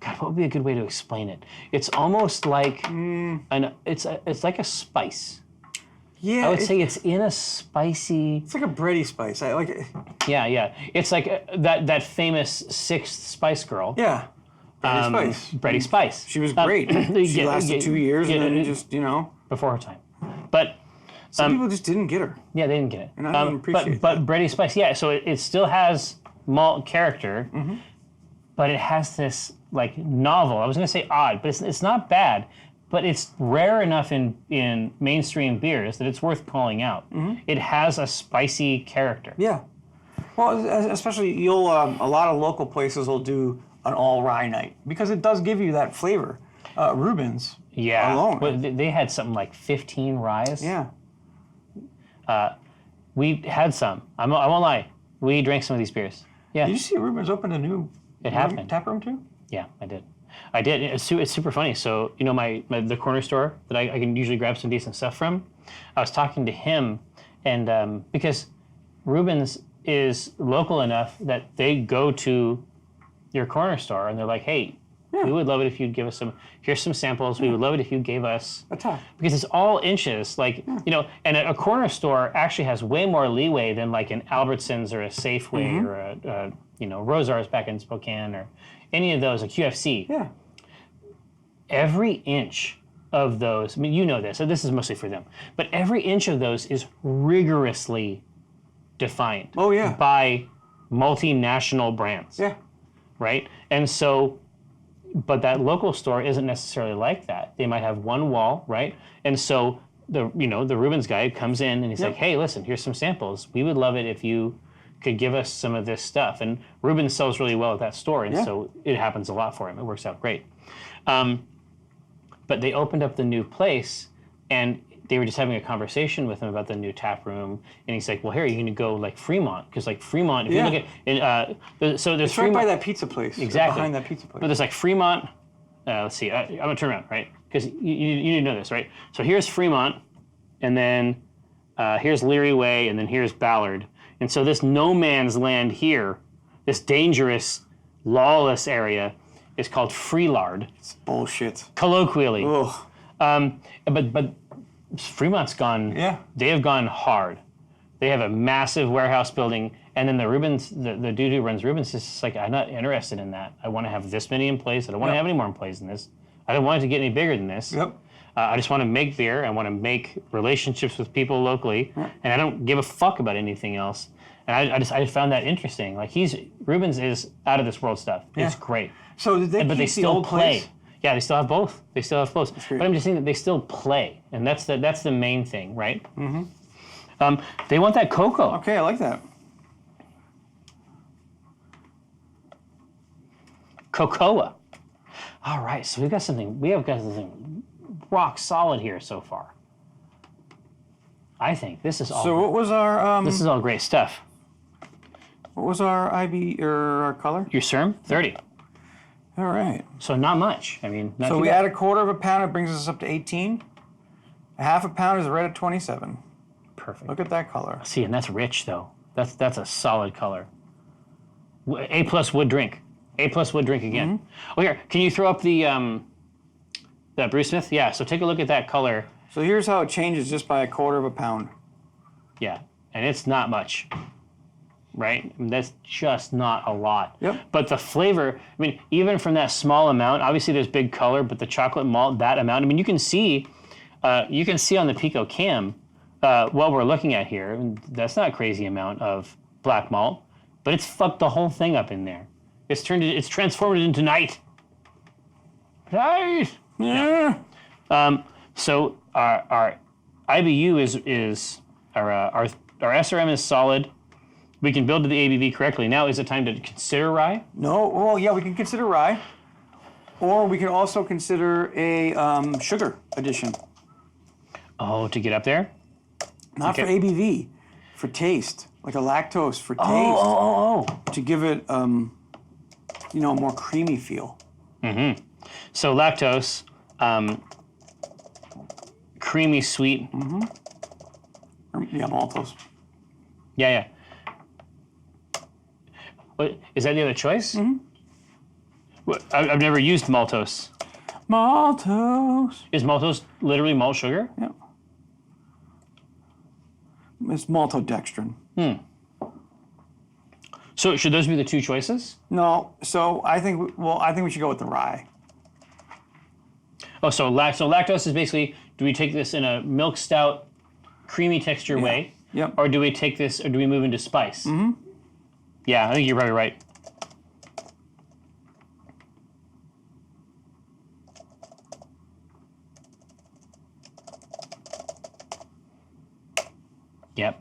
God, what would be a good way to explain it? It's almost like it's like a spice. Yeah. I would say it's in a spicy. It's like a bready spice. I like it. Yeah. It's like that famous Sixth Spice Girl. Yeah. Bready spice. Bready Spice. She was great. She lasted 2 years and then just, before her time. But some people just didn't get her. yeah, they didn't get it. And I didn't appreciate but bready spice, yeah. So it still has malt character, but it has this like novel. I was going to say odd, but it's not bad. But it's rare enough in mainstream beers that it's worth calling out. It has a spicy character. Yeah. Well, especially a lot of local places will do an all rye night because it does give you that flavor. Reuben's alone. Well, they had something like 15 ryes. Yeah. We had some. I won't lie. We drank some of these beers. Yeah. Did you see Reuben's opened a new tap room too? Yeah, I did. It's super funny. So, the corner store that I can usually grab some decent stuff from, I was talking to him, and because Reuben's is local enough that they go to your corner store and they're like, hey, we would love it if you'd give us here's some samples. We would love it if you gave us a tap. Because it's all inches, and a corner store actually has way more leeway than like an Albertsons or a Safeway or a Rosar's back in Spokane or any of those, a QFC. Yeah. Every inch of those, I mean, you know this, so this is mostly for them, but every inch of those is rigorously defined by multinational brands. Yeah. Right? And so, but that local store isn't necessarily like that. They might have one wall, right? And so the Reuben's guy comes in and he's like, hey, listen, here's some samples. We would love it if you could give us some of this stuff. And Reuben sells really well at that store, and so it happens a lot for him. It works out great. But they opened up the new place, and they were just having a conversation with him about the new tap room. And he's like, well, here, you're going to go like Fremont. Because like Fremont, if you look at, so there's It's Fremont. right by that pizza place. Exactly. Behind that pizza place. But there's like Fremont. Let's see. I'm going to turn around, right? Because you need to know this, right? So here's Fremont, and then here's Leary Way, and then here's Ballard. And so this no man's land here, this dangerous, lawless area, is called Freelard. It's bullshit. Colloquially. Ugh. But Fremont's gone. Yeah. They have gone hard. They have a massive warehouse building, and then the Rubens, the dude who runs Rubens, is just like, I'm not interested in that. I want to have this many employees. I don't want to have any more employees than this. I don't want it to get any bigger than this. Yep. I just want to make beer. I want to make relationships with people locally, and I don't give a fuck about anything else. And I found that interesting. Like Rubens is out of this world stuff. It's great. So did they But keep they the still old play. place? Yeah, they still have both. But I'm just saying that they still play, and that's the main thing, right? Mm-hmm. They want that cocoa. Okay, I like that. Cocoa. All right, so we have got something rock solid here so far. I think this is all. So what was our this is all great stuff. what was our IB or our color? Your CERM 30. All right. So not much. I mean, not So too we bad. add a quarter of a pound. It brings us up to 18. A half a pound is right at 27. Perfect. Look at that color. See, and that's rich though. That's a solid color. A+ wood drink. A+ wood drink again. Oh, here, can you throw up the BeerSmith? Yeah. So take a look at that color. So here's how it changes just by a quarter of a pound. Yeah, and it's not much, right? I mean, that's just not a lot. Yep. But the flavor, I mean, even from that small amount, obviously there's big color, but the chocolate malt, that amount, I mean, you can see on the Pico Cam what we're looking at here. And that's not a crazy amount of black malt, but it's fucked the whole thing up in there. It's transformed it into night. Night. Yeah. So our IBU is our SRM is solid. We can build to the ABV correctly. Now is it time to consider rye? No. Well, yeah, we can consider rye, or we can also consider a sugar addition. Oh, to get up there? Not for ABV, for taste, like a lactose for taste. Oh. To give it, a more creamy feel. So lactose, creamy, sweet. Yeah, maltose. Yeah. What, is that the other choice? I've never used maltose. Maltose. Is maltose literally malt sugar? Yeah. It's maltodextrin. So should those be the two choices? No, so I think we should go with the rye. Oh, so lactose is basically, do we take this in a milk stout, creamy texture way? Yep. Or do we take this, or do we move into spice? Yeah, I think you're probably right. Yep.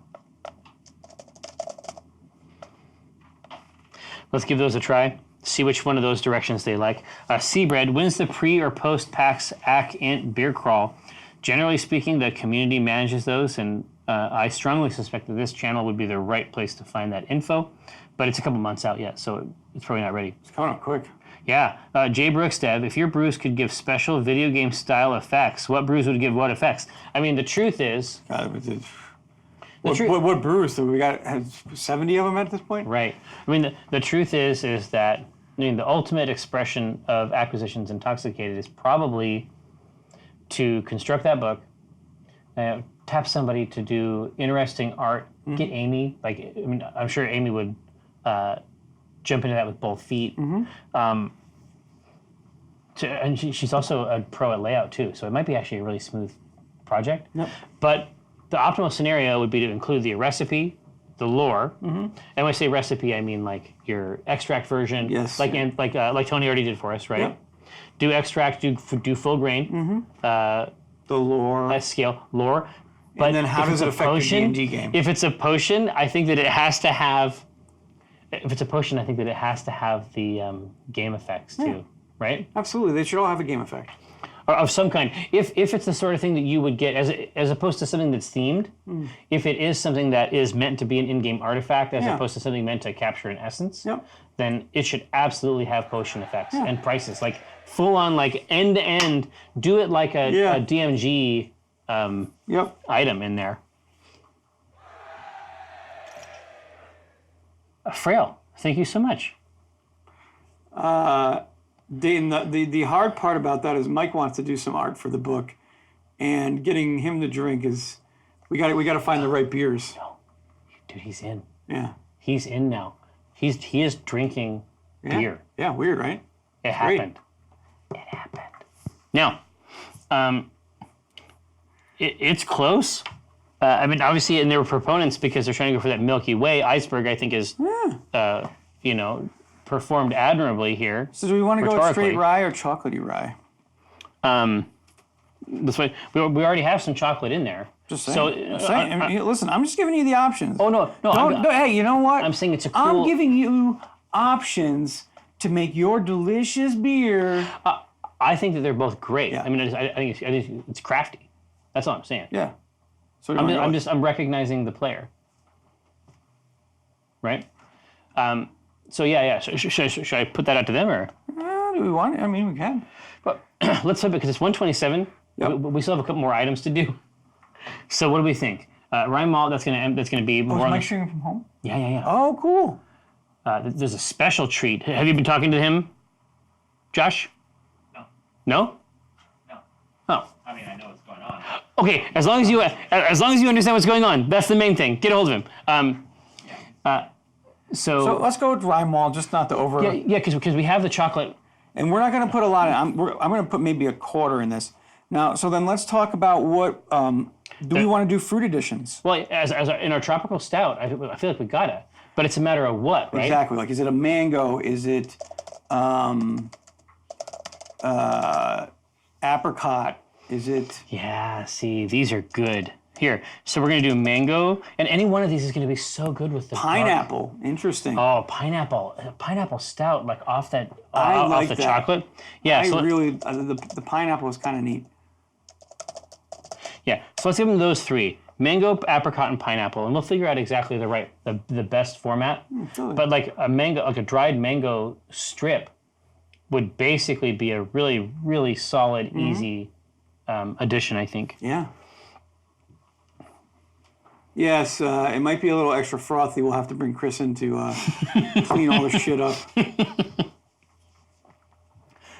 Let's give those a try. See which one of those directions they like. Seabread wins the pre or post PAX AC Int beer crawl. Generally speaking, the community manages those, and I strongly suspect that this channel would be the right place to find that info. But it's a couple months out yet, so it's probably not ready. It's coming up quick. Yeah. Jay Brooks, Dev, if your brews could give special video game style effects, what brews would give what effects? I mean, the truth is... What brews? So we got 70 of them at this point? Right. I mean, the truth is that the ultimate expression of Acquisitions Intoxicated is probably to construct that book, tap somebody to do interesting art, get Amy. I'm sure Amy would jump into that with both feet. And she's also a pro at layout too, so it might be actually a really smooth project. Yep. But the optimal scenario would be to include the recipe, the lore, and when I say recipe, I mean like your extract version, Yes. like Tony already did for us, right? Yep. Do extract, do full grain, The lore. at scale, lore. But And then how if does it's it a affect the potion, D&D game? If it's a potion, I think that it has to have. If it's a potion, I think that it has to have the game effects too, right? Absolutely, they should all have a game effect. Or of some kind. If it's the sort of thing that you would get as opposed to something that's themed, if it is something that is meant to be an in-game artifact as opposed to something meant to capture an essence, then it should absolutely have potion effects and prices, like full on, like end to end. Do it like a DMG item in there. Frail, thank you so much. The hard part about that is Mike wants to do some art for the book, and getting him to drink is we got to find the right beers. No, dude, he's in. Yeah. He's in now. He is drinking beer. Yeah, weird, right? It happened. It happened. Now, it's close. I mean, obviously, and there were proponents because they're trying to go for that Milky Way. Iceberg, I think, is, performed admirably here. So do we want to go with straight rye or chocolatey rye? This way, we already have some chocolate in there. Just saying. Listen, I'm just giving you the options. Oh, no. Hey, you know what? I'm saying it's a cool... I'm giving you options to make your delicious beer. I think that they're both great. Yeah. I mean, I think it's crafty. That's all I'm saying. Yeah. So I'm recognizing the player. Right? So yeah. Should I put that out to them or? Do we want it? I mean, we can. But let's flip it because it's 127. Yep. We still have a couple more items to do. So what do we think? Rye malt. That's gonna be more. Is Mike streaming from home? Yeah. Oh, cool. There's a special treat. Have you been talking to him, Josh? No. No? No. Oh. I mean, I know what's going on. Okay, as long as you understand what's going on, that's the main thing. Get a hold of him. So let's go with rye malt, just not the over. Yeah, because we have the chocolate. And we're not going to put a lot. I'm going to put maybe a quarter in this. Now, so then let's talk about what do we want to do fruit additions? Well, as in our tropical stout, I feel like we gotta, but it's a matter of what, right? Exactly. Like, is it a mango? Is it apricot? Is it? Yeah. See, these are good. Here, so we're gonna do mango, and any one of these is gonna be so good with the pineapple. Dark. Interesting. Oh, pineapple stout, like off that off the chocolate. Yeah, the pineapple is kind of neat. Yeah, so let's give them those three: mango, apricot, and pineapple, and we'll figure out exactly the best format. Totally. But like a dried mango strip, would basically be a really, really solid, easy addition, I think. Yeah. Yes, it might be a little extra frothy. We'll have to bring Chris in to clean all this shit up.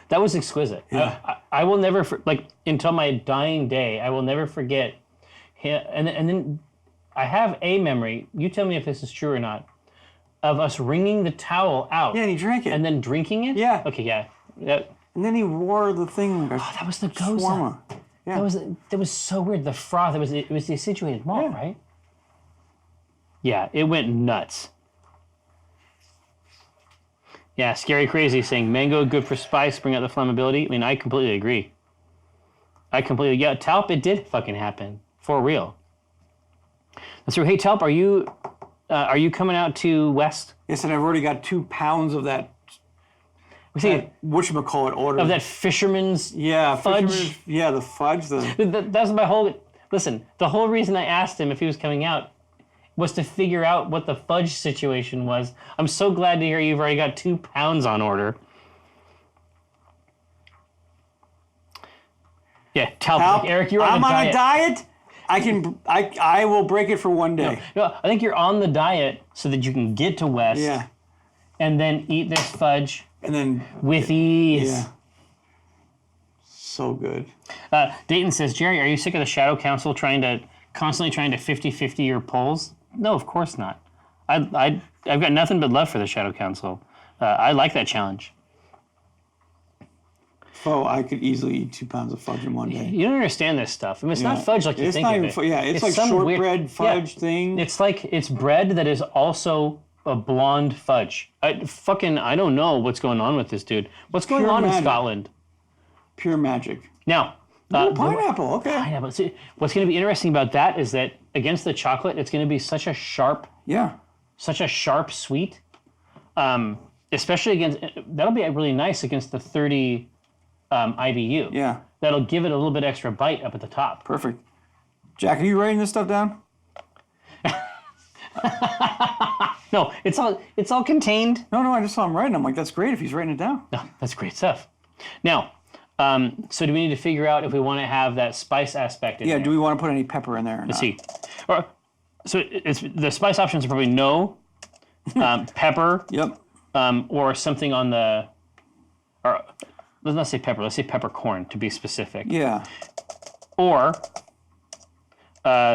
That was exquisite. Yeah. I will never, until my dying day, I will never forget him. And then I have a memory, you tell me if this is true or not, of us wringing the towel out. Yeah, and he drank it. And then drinking it? Yeah. Okay, yeah. And then he wore the thing. That was the goza. Shawarma. Yeah. That was so weird. The froth, it was the acidulated malt, right? Yeah, it went nuts. Yeah, Scary Crazy saying mango good for spice, bring out the flammability. I mean, I completely agree. Talp, it did fucking happen for real. So, hey Talp, are you coming out to West? Yes, and I've already got 2 pounds of that. Whatchamacallit order of that fisherman's fudge. The fudge. That's my whole. Listen, the whole reason I asked him if he was coming out was to figure out what the fudge situation was. I'm so glad to hear you've already got 2 pounds on order. Yeah, Talp, Eric, you're on a diet. I'm on a diet. I will break it for one day. No, I think you're on the diet so that you can get to West. Yeah. And then eat this fudge. And then with ease. Yeah. So good. Dayton says, Jerry, are you sick of the Shadow Council constantly trying to 50-50 your polls? No, of course not. I've got nothing but love for the Shadow Council. I like that challenge. Oh, I could easily eat 2 pounds of fudge in one day. You don't understand this stuff. I mean, it's not fudge like you think of it. It's like shortbread fudge thing. It's bread that is also a blonde fudge. I don't know what's going on with this dude. What's going on in Scotland? Pure magic. Now, pineapple. Okay. Pineapple. See, what's going to be interesting about that is that against the chocolate, it's going to be such a sharp sweet. Especially against that'll be really nice against the 30 IBU. Yeah. That'll give it a little bit extra bite up at the top. Perfect. Jack, are you writing this stuff down? No, it's all contained. No, I just saw him writing. I'm like, that's great if he's writing it down. No, that's great stuff. Now, so do we need to figure out if we want to have that spice aspect in there? Yeah, do we want to put any pepper in there or Let's not? see. It's the spice options are probably no, pepper. Yep. Or something on the, or let's not say pepper. Let's say peppercorn to be specific. Yeah. Or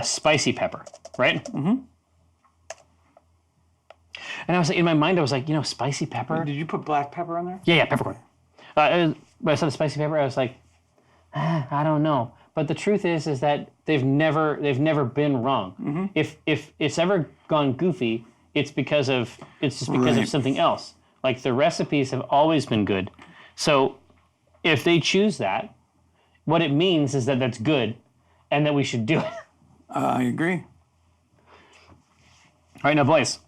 spicy pepper, right? Mm-hmm. And I was like, in my mind, I was like, spicy pepper. Did you put black pepper on there? Yeah, peppercorn. When I saw the spicy pepper, I was like, I don't know. But the truth is that they've never been wrong. If it's ever gone goofy, it's just because of something else. Like the recipes have always been good. So if they choose that, what it means is that that's good and that we should do it. I agree. All right, now, boys,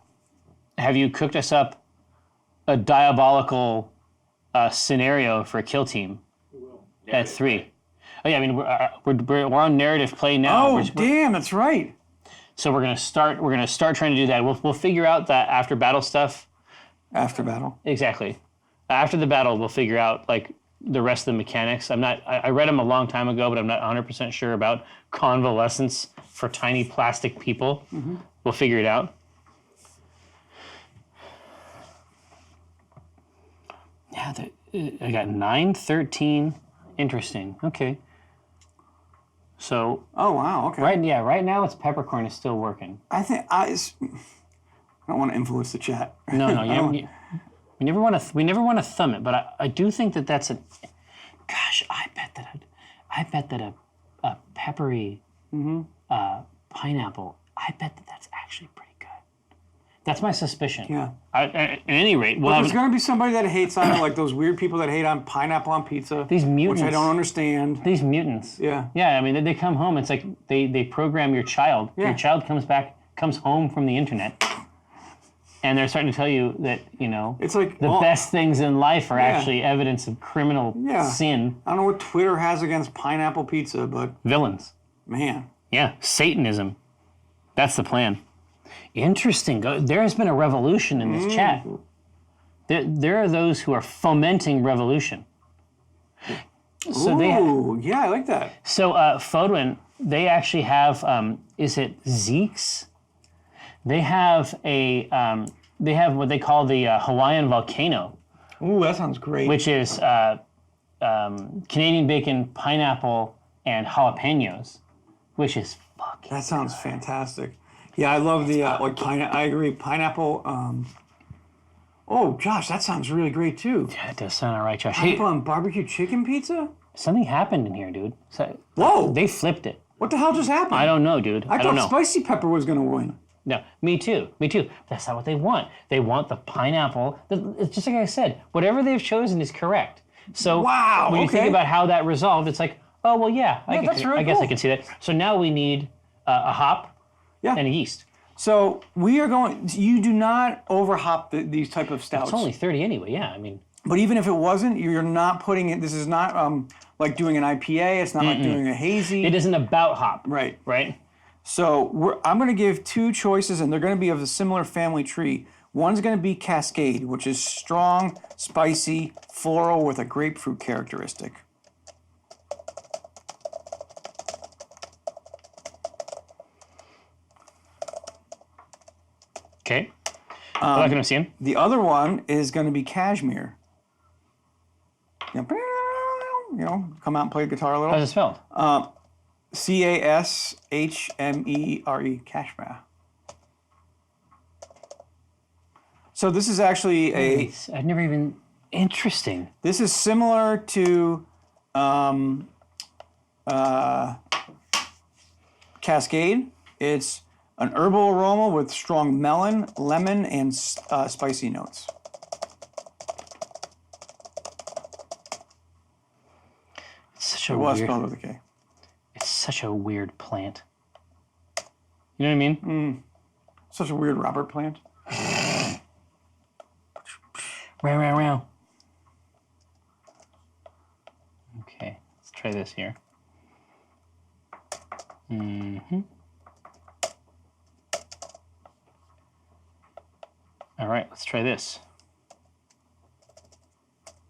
have you cooked us up a diabolical scenario for a kill team at 3? Oh yeah, I mean we're on narrative play now. Oh, damn, that's right. So we're gonna start trying to do that. We'll figure out that after battle stuff. After battle. Exactly. After the battle, we'll figure out like the rest of the mechanics. I read them a long time ago, but I'm not 100% sure about convalescence for tiny plastic people. We'll figure it out. Yeah, I got 9, 13. Interesting. Okay. So. Oh wow. Okay. Right now it's peppercorn is still working. I think I don't want to influence the chat. No, we never want to thumb it, but I do think that that's a. Gosh, I bet that a peppery pineapple. I bet that that's actually pretty good. That's my suspicion. Yeah. At any rate, there's going to be somebody that hates on it, like those weird people that hate on pineapple on pizza. These mutants. Which I don't understand. These mutants. Yeah. Yeah, I mean, they come home. It's like they program your child. Yeah. Your child comes home from the internet, and they're starting to tell you that, It's like the best things in life are actually evidence of criminal sin. I don't know what Twitter has against pineapple pizza, but Villains. man. Yeah, Satanism. That's the plan. Interesting. There has been a revolution in this chat. There are those who are fomenting revolution. So yeah, I like that. So Fodwin, they actually have, is it Zeke's? They have what they call the Hawaiian volcano. Ooh, that sounds great. Which is Canadian bacon, pineapple, and jalapenos, which is fucking. That sounds fantastic. Yeah, I love the I agree. Pineapple. Oh, Josh, that sounds really great too. Yeah, it does sound all right, Josh. Pineapple on barbecue chicken pizza. Something happened in here, dude. Whoa! They flipped it. What the hell just happened? I don't know, dude. I don't thought know. spicy pepper was going to win. No, me too. That's not what they want. They want the pineapple. It's just like I said. Whatever they've chosen is correct. So when you think about how that resolved, it's like, oh well, yeah. I guess I can see that. So now we need a hop and a yeast. So we are going. You do not overhop these type of stouts. It's only 30 anyway. Yeah, I mean. But even if it wasn't, you're not putting it. This is not like doing an IPA. It's not like doing a hazy. It isn't about hop. Right. Right. So I'm going to give 2 choices, and they're going to be of a similar family tree. One's going to be Cascade, which is strong, spicy, floral with a grapefruit characteristic. Okay. I'm not going to see him. The other one is going to be Cashmere. Come out and play guitar a little. How's it spelled? Cashmere, So this is actually I've never even. Interesting. This is similar to Cascade. It's an herbal aroma with strong melon, lemon, and spicy notes. It's such a Well, weird. spelled with a K. It's such a weird plant. You know what I mean? Such a weird Robert plant. Row. Okay, let's try this here. All right, let's try this.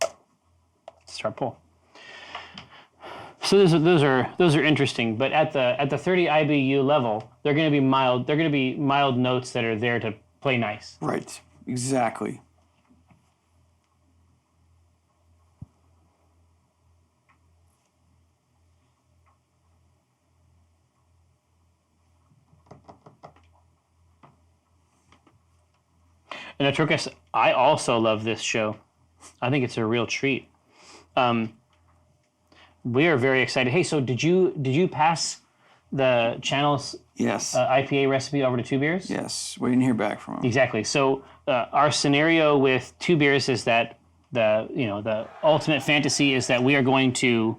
Let's start pull. So those are interesting, but at the 30 IBU level, they're going to be mild. They're going to be mild notes that are there to play nice. Right. Exactly. And Atrokas, I also love this show. I think it's a real treat. we are very excited. Hey, so did you pass the channel's Yes. IPA recipe over to Two Beers? Yes. Waiting to hear back from him. Exactly. So our scenario with Two Beers is that the ultimate fantasy is that we are going to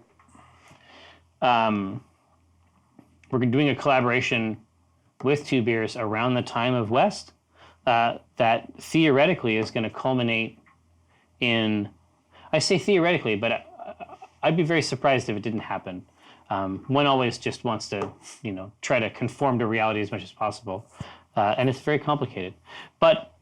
we're doing a collaboration with Two Beers around the time of West that theoretically is going to culminate in, I say theoretically, but I'd be very surprised if it didn't happen. One always just wants to, try to conform to reality as much as possible. And it's very complicated. But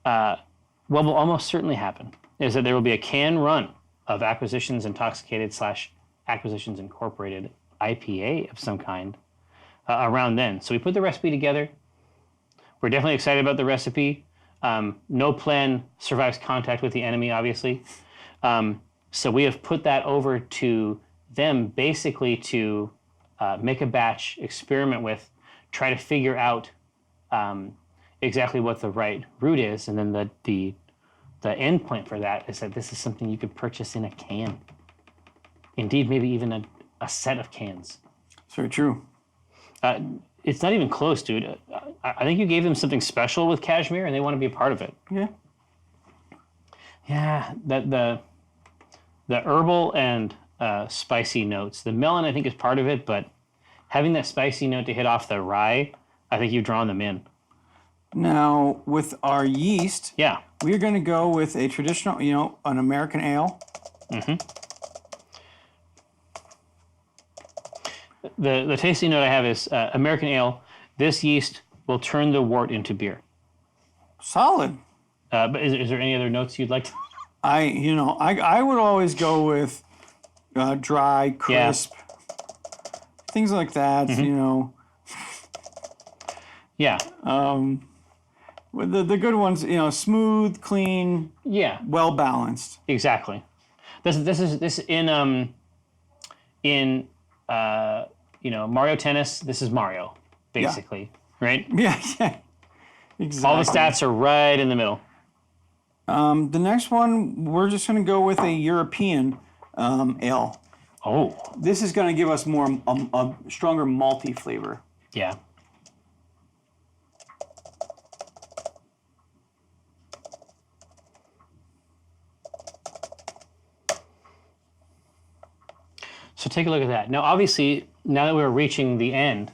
what will almost certainly happen is that there will be a can run of Acquisitions Intoxicated / Acquisitions Incorporated IPA of some kind around then. So we put the recipe together. We're definitely excited about the recipe. No plan survives contact with the enemy, obviously. So we have put that over to them basically to make a batch, experiment with, try to figure out exactly what the right route is, and then the end point for that is that this is something you could purchase in a can. Indeed, maybe even a set of cans. It's very true. It's not even close, dude. I think you gave them something special with Cashmere, and they want to be a part of it. Yeah. Yeah, the herbal and spicy notes. The melon, I think, is part of it, but having that spicy note to hit off the rye, I think you've drawn them in. Now, with our yeast, Yeah. we're going to go with a traditional, an American ale. The tasting note I have is American ale. This yeast will turn the wort into beer. Solid. But is there any other notes you'd like to? I would always go with dry, crisp, things like that. Yeah. With the good ones, smooth, clean, Yeah. well balanced. Exactly. This in Mario Tennis. This is Mario, basically, right? Yeah, yeah, exactly. All the stats are right in the middle. The next one, we're just going to go with a European ale. Oh, This is going to give us more a stronger malty flavor. yeah. So take a look at that. Now, obviously, now that we're reaching the end,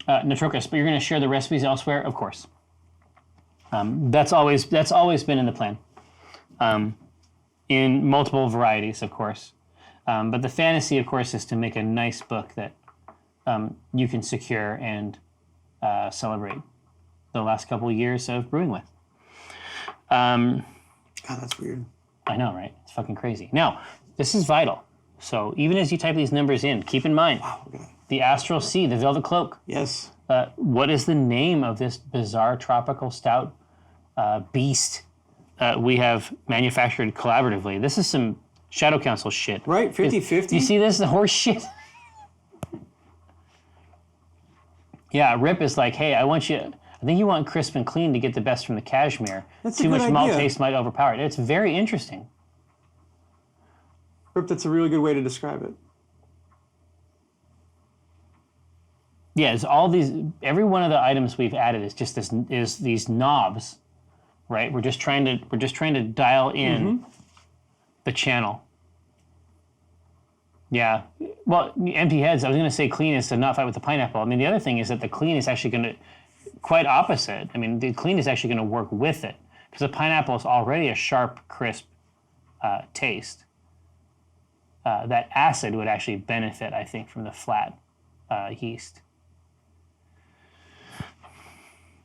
Nitrocus, but you're going to share the recipes elsewhere, of course. That's always been in the plan, in multiple varieties, of course. But the fantasy, of course, is to make a nice book that you can secure and celebrate the last couple of years of brewing with. God, that's weird. I know, right? It's fucking crazy. Now, this is vital. So even as you type these numbers in, keep in mind the Astral Sea, the Velvet Cloak. Yes. What is the name of this bizarre tropical stout beast we have manufactured collaboratively? This is some Shadow Council shit. Right, 50-50. You see this? The horse shit? Yeah, Rip is like, hey, I think you want crisp and clean to get the best from the cashmere. That's a Too good much malt idea. taste might overpower it. It's very interesting. Rip, that's a really good way to describe it. Yeah, it's all these. Every one of the items we've added is just these knobs, right? We're just trying to dial in the channel. Yeah. Well, empty heads. I was going to say clean is to not fight with the pineapple. I mean, the other thing is that the clean is actually going to quite opposite. I mean, the clean is actually going to work with it because the pineapple is already a sharp, crisp taste. That acid would actually benefit, I think, from the flat yeast.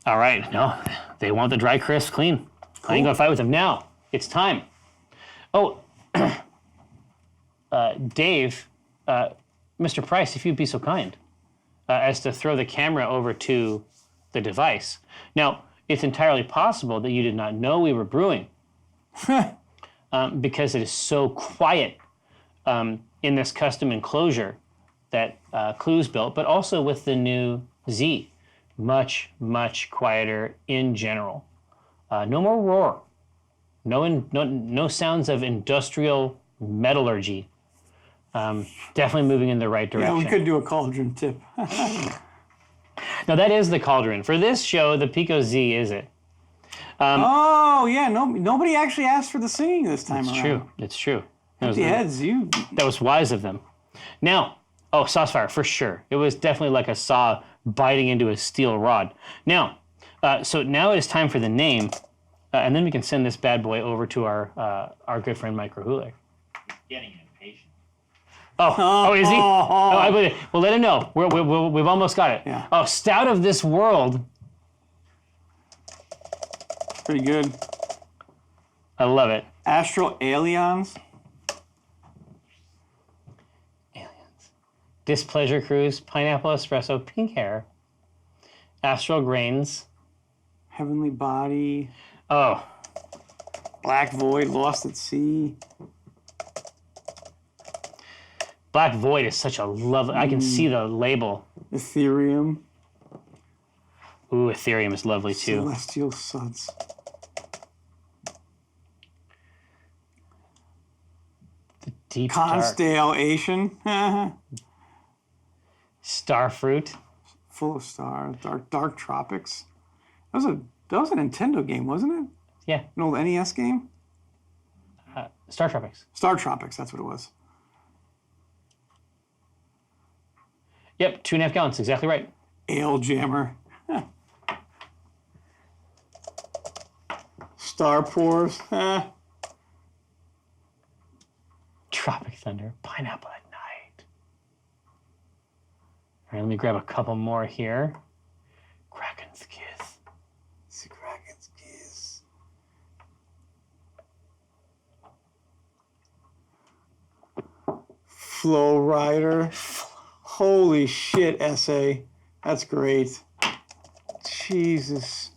All right, no, they want the dry, crisp, clean. I ain't gonna fight with them. Now, it's time. Oh, Dave, Mr. Price, if you'd be so kind as to throw the camera over to the device. Now, it's entirely possible that you did not know we were brewing because it is so quiet in this custom enclosure that Clue's built, but also with the new Z. Much, much quieter in general. No more roar. No sounds of industrial metallurgy. Definitely moving in the right direction. Yeah, we could do a cauldron tip. Now that is the cauldron. For this show, the Pico Z is it. Oh yeah, nobody actually asked for the singing this time around. True. It's true. Empty heads, you. That was wise of them. Now, sauce fire, for sure. It was definitely like a saw biting into a steel rod. Now, so now it is time for the name, and then we can send this bad boy over to our good friend Mike Rahulik. Getting impatient. Oh, is he? Oh, I believe it. Well, let him know. We've almost got it. Yeah. Oh, Stout of this world. Pretty good. I love it. Astral Aliens. Displeasure Cruise, Pineapple Espresso, Pink Hair, Astral Grains. Heavenly Body. Oh, Black Void, Lost at Sea. Black Void is such a lovely. I can see the label. Ethereum. Ooh, Ethereum is lovely too. Celestial Suds. Deep dark. Constellation. Starfruit. Full of stars. Dark Tropics. That was a Nintendo game, wasn't it? Yeah, An old NES game? Star Tropics. Star Tropics, that's what it was. Yep, 2.5 gallons, exactly right. Ale Jammer. Star Pours. Tropic Thunder, Pineapple at Night. All right, let me grab a couple more here. Kraken's Kiss. It's a Kraken's Kiss. Flow Rider. Holy shit, essay. That's great. Jesus.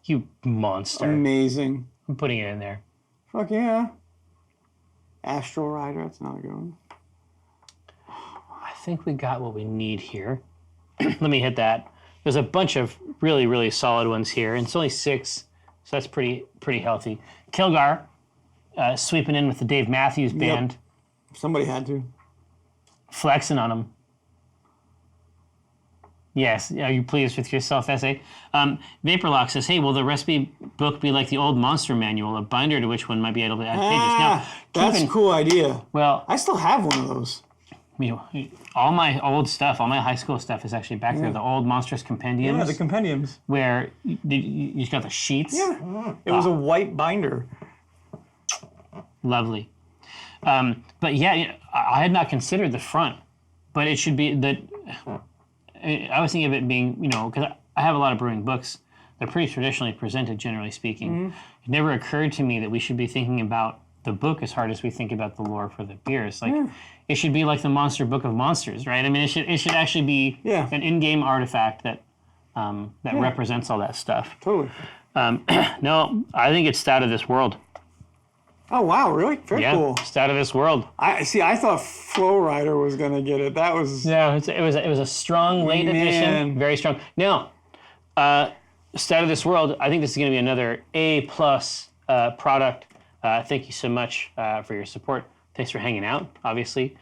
You monster. Amazing. I'm putting it in there. Fuck yeah. Astral Rider, that's another good one. I think we got what we need here. Let me hit that. There's a bunch of really, really solid ones here, and it's only 6, so that's pretty healthy. Kilgar, sweeping in with the Dave Matthews Band, Somebody had to. flexing on him. Yes, are you pleased with yourself, essay? Vaporlock says, hey, will the recipe book be like the old Monster Manual, a binder to which one might be able to add pages? Now, That's a cool idea. well, I still have one of those. all my old stuff, all my high school stuff is actually back there. The old Monstrous Compendiums, Yeah, the compendiums. where you just got the sheets. Yeah. It was a white binder. Lovely. But yeah, I had not considered the front, but it should be that. I was thinking of it being, because I have a lot of brewing books. They're pretty traditionally presented, generally speaking. It never occurred to me that we should be thinking about the book as hard as we think about the lore for the beers. Like, it should be like the Monster Book of Monsters, right? I mean, it should actually be an in-game artifact that represents all that stuff. Totally. No, I think it's Stout of this world. Oh, wow, really? Very Yeah, cool. Stout of this world. I thought Flow Rider was going to get it. That was... Yeah, it was a strong late edition, very strong. Now, Stout of this world, I think this is going to be another A+ product. Thank you so much for your support. Thanks for hanging out, obviously.